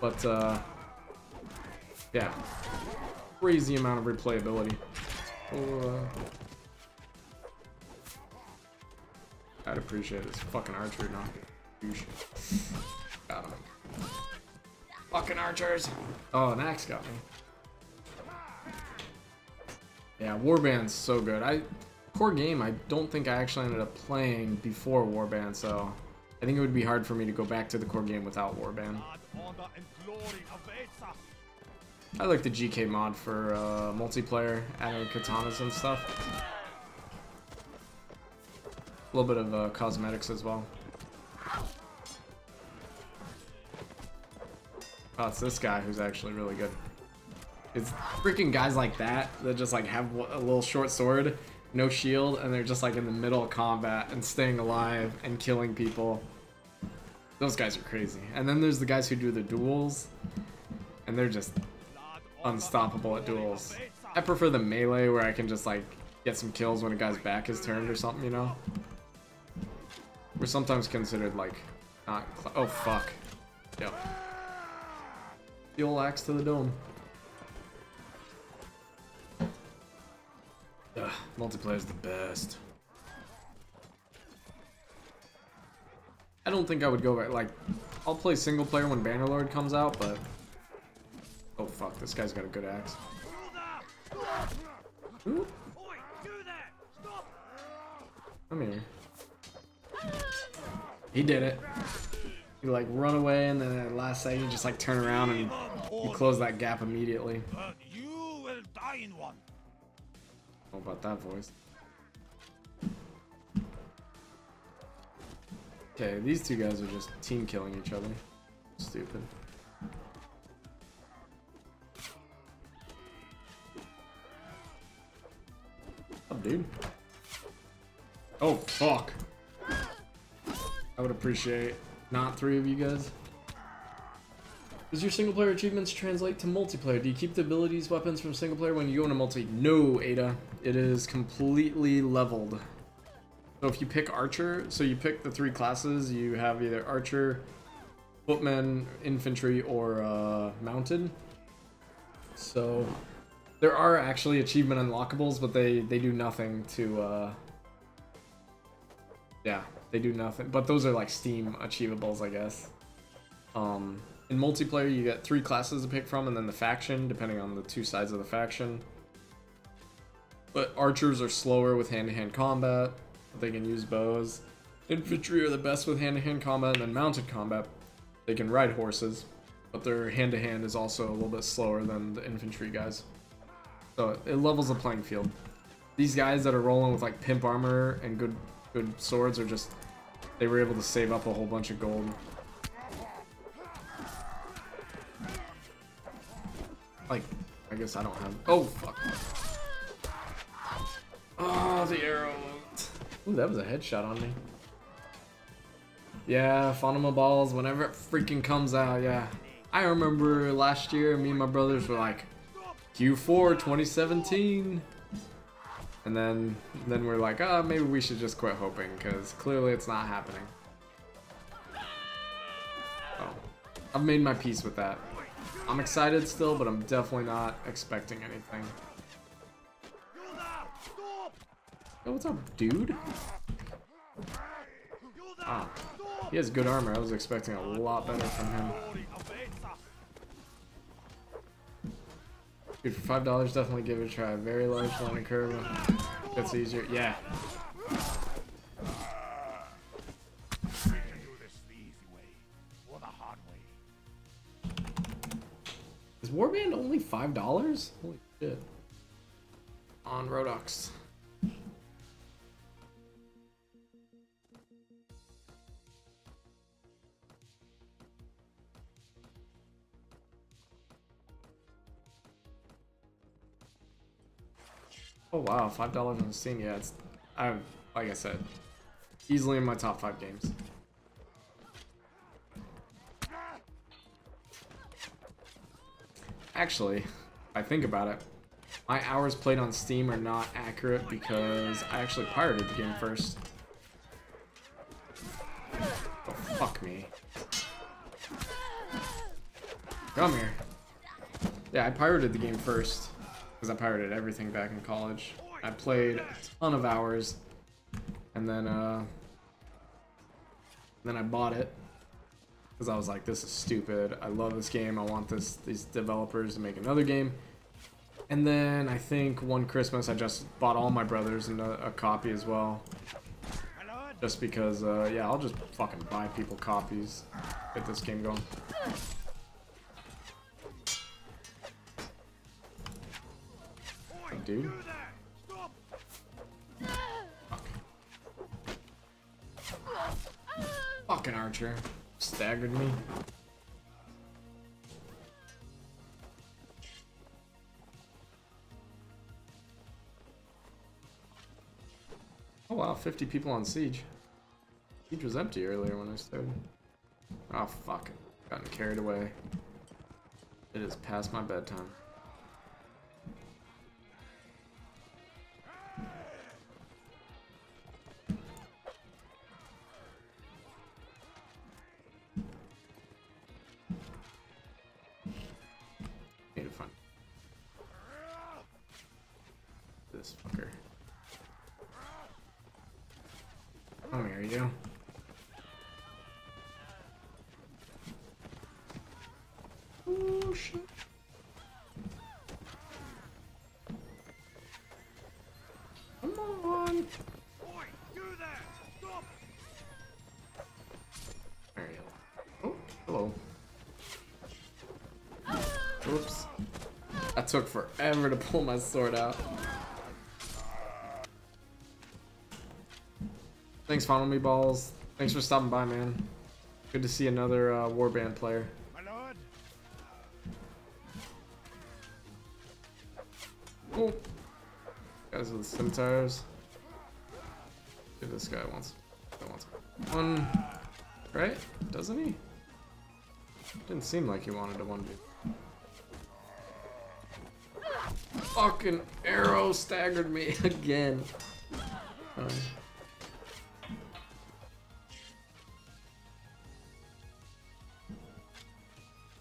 but yeah, crazy amount of replayability. I'd appreciate this fucking archer now. Douche. Got him. Fucking archers. Oh, an axe got me. Yeah, Warband's so good. Core game, I don't think I actually ended up playing before Warband, so I think it would be hard for me to go back to the core game without Warband. I like the GK mod for multiplayer, adding katanas and stuff. A little bit of cosmetics as well. Oh, it's this guy who's actually really good. It's freaking guys like that just like have a little short sword, no shield, and they're just like in the middle of combat and staying alive and killing people. Those guys are crazy. And then there's the guys who do the duels, and they're just unstoppable at duels. I prefer the melee where I can just like get some kills when a guy's back is turned or something, you know? We're sometimes considered like not. Oh fuck. Yep. Fuel axe to the dome. Ugh, multiplayer's the best. I don't think I would go back. Like, I'll play single player when Bannerlord comes out, but oh fuck, this guy's got a good axe. Ooh. Come here. He did it. You like run away, and then at last second you just like turn around and you close that gap immediately. You will die in one. How about that voice? Okay, these two guys are just team killing each other. Stupid. What's up, dude? Oh fuck. I would appreciate not 3 of you guys. Does your single player achievements translate to multiplayer? Do you keep the abilities, weapons from single player when you go into multi? No, Ada. It is completely leveled. So if you pick archer, so you pick the 3 classes, you have either archer, footman, infantry, or mounted. So there are actually achievement unlockables, but they do nothing to yeah, they do nothing. But those are like Steam achievables, I guess. In multiplayer, you get 3 classes to pick from, and then the faction, depending on the 2 sides of the faction. But archers are slower with hand-to-hand combat. They can use bows. Infantry are the best with hand-to-hand combat, and then mounted combat. They can ride horses, but their hand-to-hand is also a little bit slower than the infantry guys. So it levels the playing field. These guys that are rolling with like pimp armor and good swords are just, they were able to save up a whole bunch of gold. Like, I guess I don't have. Oh fuck! Oh, the arrow. Ooh, that was a headshot on me. Yeah, Fonoma balls. Whenever it freaking comes out, yeah. I remember last year, me and my brothers were like, Q4 2017, and then we're like, oh, maybe we should just quit hoping because clearly it's not happening. Oh, I've made my peace with that. I'm excited still, but I'm definitely not expecting anything. Yo, what's up, dude? Ah, he has good armor. I was expecting a lot better from him. Dude, for $5, definitely give it a try. Very large learning curve. Gets easier. Yeah. Is Warband only $5? Holy shit. On Rodox. Oh wow, $5 on Steam. Yeah, it's, like I said, easily in my top 5 games. Actually, I think about it, my hours played on Steam are not accurate because I actually pirated the game first. Oh, fuck me. Come here. Yeah, I pirated the game first because I pirated everything back in college. I played a ton of hours, and then I bought it because I was like, this is stupid. I love this game. I want these developers to make another game. And then I think one Christmas I just bought all my brothers a copy as well. Just because, yeah, I'll just fucking buy people copies. Get this game going. Fuck, dude. Fuck. Fucking archer. Staggered me. Oh wow, 50 people on siege. Siege was empty earlier when I started. Oh fuck. Gotten carried away. It is past my bedtime. Need to find this fucker. Oh, here you go. Oh shit. Come on. Boy, do that! Stop! There you go. Oh, hello. Oops. That took forever to pull my sword out. Thanks, Follow Me Balls. Thanks for stopping by, man. Good to see another warband player. My lord! Oh, guys with the scimitars. Dude, this guy wants one, right? Doesn't he? Didn't seem like he wanted to 1v. Fucking arrow staggered me again.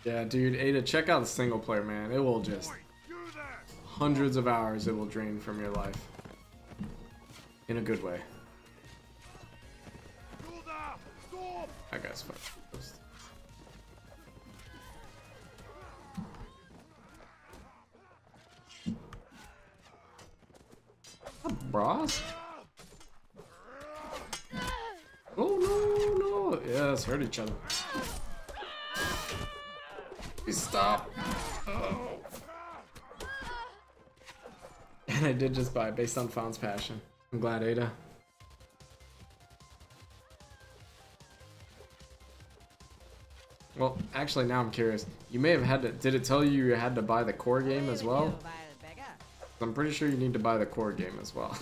Yeah, dude, Ada, check out the single player, man. It will just Boy, do that! hundreds of hours it will drain from your life. In a good way. Do that! Stop! That guy's fucking. Bros? Oh no, no. Yeah, let's hurt each other. Please stop. Oh. And I did just buy it based on Fawn's passion. I'm glad, Ada. Well, actually, now I'm curious. You may have had to. Did it tell you you had to buy the core game as well? I'm pretty sure you need to buy the core game as well.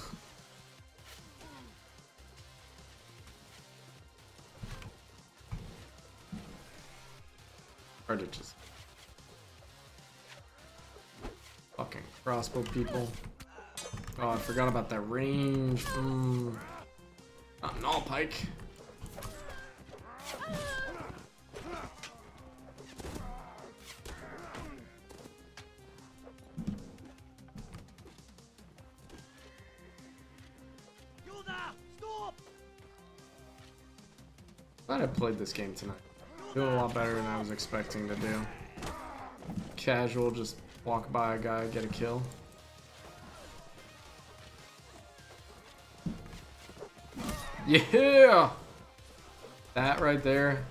Hard to just fucking crossbow people. Oh, I forgot about that range. Not null pike. Glad I played this game tonight. Doing a lot better than I was expecting to do. Casual, just walk by a guy, get a kill. Yeah! That right there,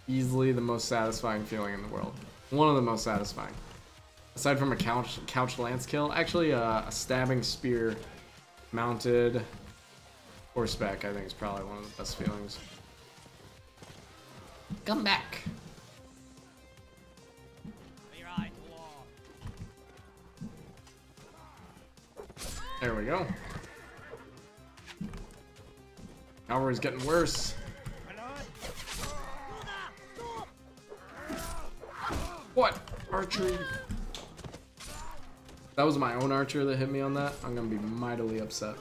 easily the most satisfying feeling in the world. One of the most satisfying. Aside from a couch lance kill, actually a stabbing spear mounted horseback, I think is probably one of the best feelings. Come back. There we go. Cavalry's getting worse. What? Archery? That was my own archer that hit me on that. I'm gonna be mightily upset.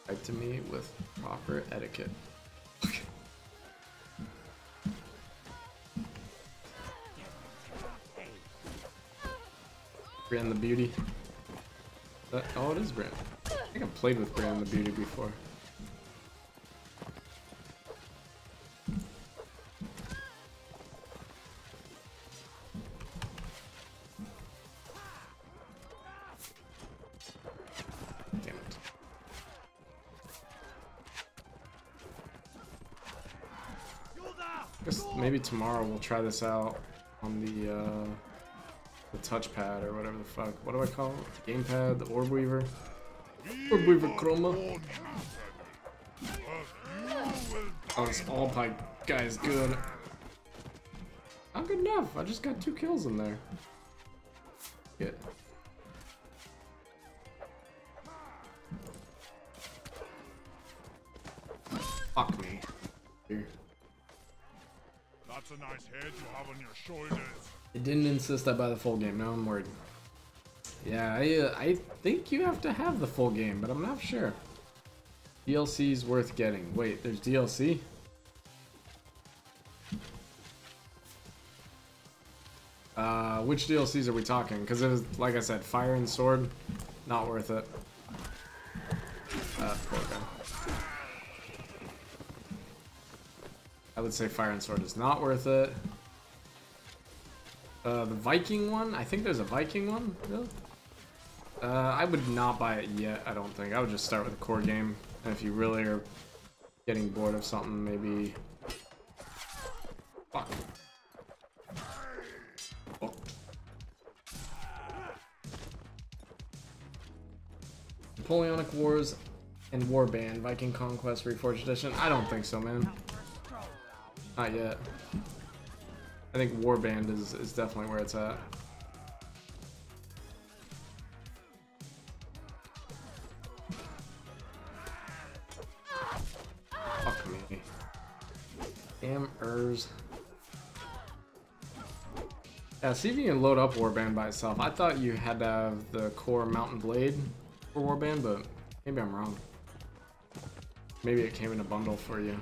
Right to me with proper etiquette. Brienne the Beauty. Oh, it is Brienne. I think I've played with Brienne the Beauty before. Damn it. I guess maybe tomorrow we'll try this out on the the touchpad or whatever the fuck. What do I call it? The gamepad, the orb weaver. Orb weaver chroma. Oh, this all pipe guy is good. Not good enough. I just got 2 kills in there. Yeah. Fuck me. Here. That's a nice head you have on your shoulders. It didn't insist I buy the full game. Now I'm worried. Yeah, I think you have to have the full game, but I'm not sure. DLC's worth getting. Wait, there's DLC? Which DLCs are we talking? Because it was, like I said, Fire and Sword, not worth it. Poor guy. I would say Fire and Sword is not worth it. The Viking one? I think there's a Viking one, really? I would not buy it yet, I don't think. I would just start with a core game. And if you really are getting bored of something, maybe... Fuck. Oh. Napoleonic Wars and Warband, Viking Conquest Reforged Edition? I don't think so, man. Not yet. I think Warband is definitely where it's at. Fuck me. Damn Urs. Yeah, see if you can load up Warband by itself. I thought you had to have the core Mountain Blade for Warband, but maybe I'm wrong. Maybe it came in a bundle for you.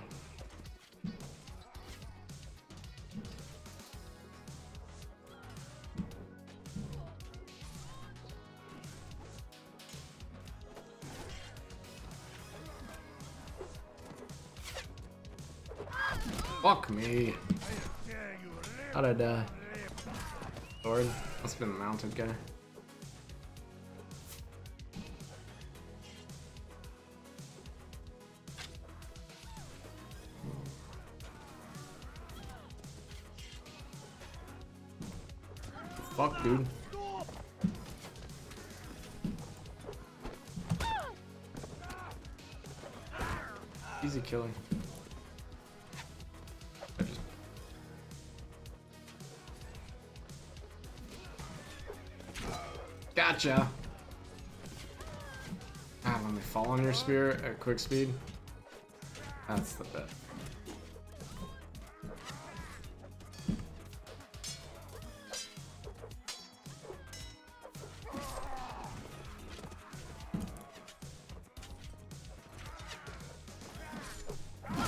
Fuck me. How'd I die? Lord, must have been the mounted guy. Fuck, dude. Easy killing. Gotcha. God, when they fall on your spear at quick speed, that's the bit.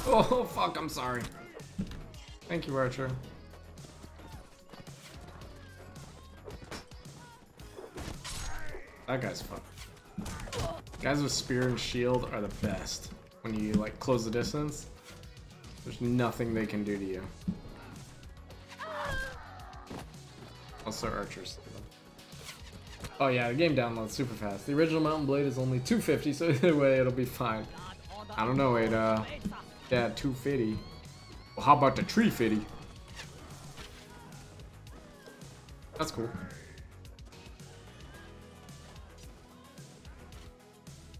Oh fuck, I'm sorry. Thank you, Archer. That guy's fun. Guys with spear and shield are the best. When you like close the distance, there's nothing they can do to you. Also archers. Oh yeah, the game downloads super fast. The original Mountain Blade is only $250, so either way it'll be fine. I don't know, Ada. Yeah, $250. Well, how about the $350? That's cool.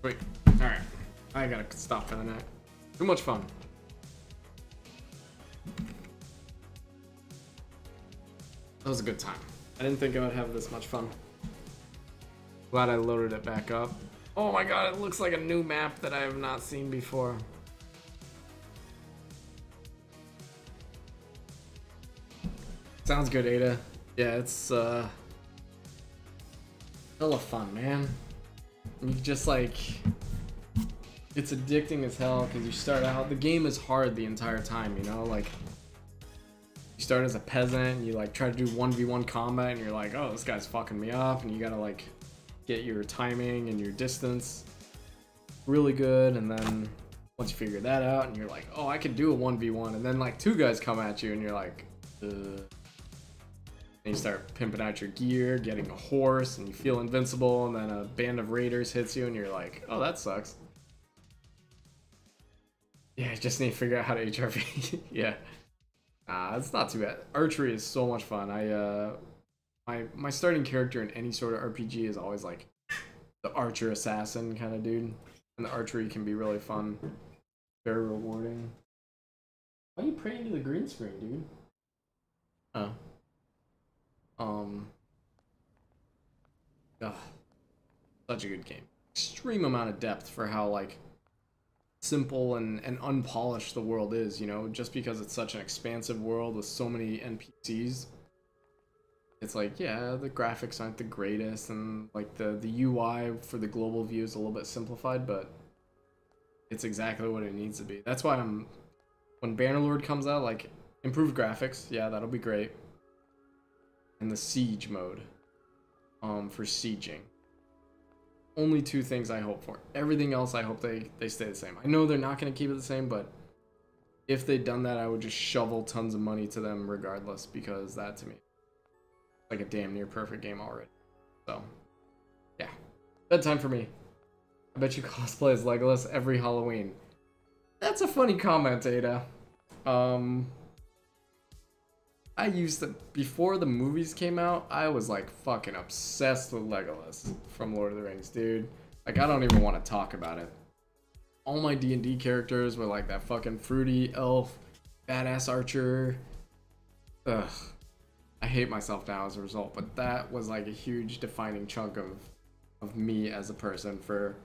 Wait, alright. I gotta stop for the night. Too much fun. That was a good time. I didn't think I would have this much fun. Glad I loaded it back up. Oh my god, it looks like a new map that I have not seen before. Sounds good, Ada. Yeah, it's hella fun, man. You just like, it's addicting as hell because you start out, the game is hard the entire time, you know, like you start as a peasant and you like try to do 1v1 combat and you're like, oh, this guy's fucking me up, and you gotta like get your timing and your distance really good, and then once you figure that out and you're like, oh, I can do a 1v1, and then like 2 guys come at you and you're like, and you start pimping out your gear, getting a horse, and you feel invincible, and then a band of raiders hits you, and you're like, oh, that sucks. Yeah, I just need to figure out how to HRV. Yeah. It's not too bad. Archery is so much fun. my starting character in any sort of RPG is always like the archer assassin kind of dude, and the archery can be really fun, very rewarding. Why are you praying to the green screen, dude? Oh. Ugh. Such a good game. Extreme amount of depth for how like simple and unpolished the world is, you know, just because it's such an expansive world with so many NPCs. It's like, yeah, the graphics aren't the greatest, and like the UI for the global view is a little bit simplified, but it's exactly what it needs to be. That's why when Bannerlord comes out, like, improved graphics, yeah, that'll be great. And the siege mode, for sieging. Only two things I hope for. Everything else, I hope they stay the same. I know they're not going to keep it the same, but if they'd done that, I would just shovel tons of money to them regardless, because that, to me, is like a damn near perfect game already. So, yeah. Bedtime for me. I bet you cosplay as Legolas every Halloween. That's a funny comment, Ada. I used to, before the movies came out, I was like fucking obsessed with Legolas from Lord of the Rings, dude. Like, I don't even want to talk about it. All my D&D characters were like that fucking fruity elf, badass archer. Ugh. I hate myself now as a result, but that was like a huge defining chunk of me as a person for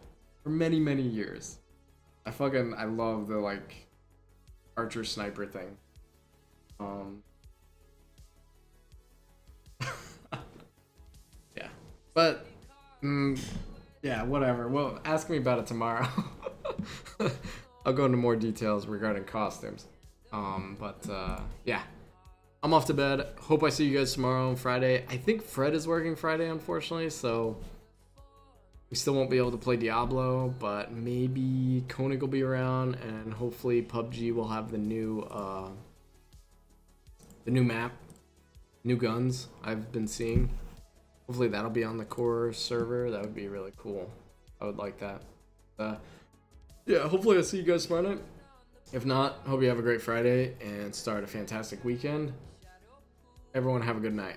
many, many years. I love the like archer sniper thing. Yeah, but yeah, whatever. Well, ask me about it tomorrow. I'll go into more details regarding costumes. Yeah, I'm off to bed. Hope I see you guys tomorrow on Friday. I think Fred is working Friday, unfortunately, so we still won't be able to play Diablo, but maybe Koenig will be around, and hopefully PUBG will have the new map, new guns I've been seeing. Hopefully that'll be on the core server. That would be really cool. I would like that. Yeah, hopefully I'll see you guys tomorrow night. If not, hope you have a great Friday and start a fantastic weekend. Everyone have a good night.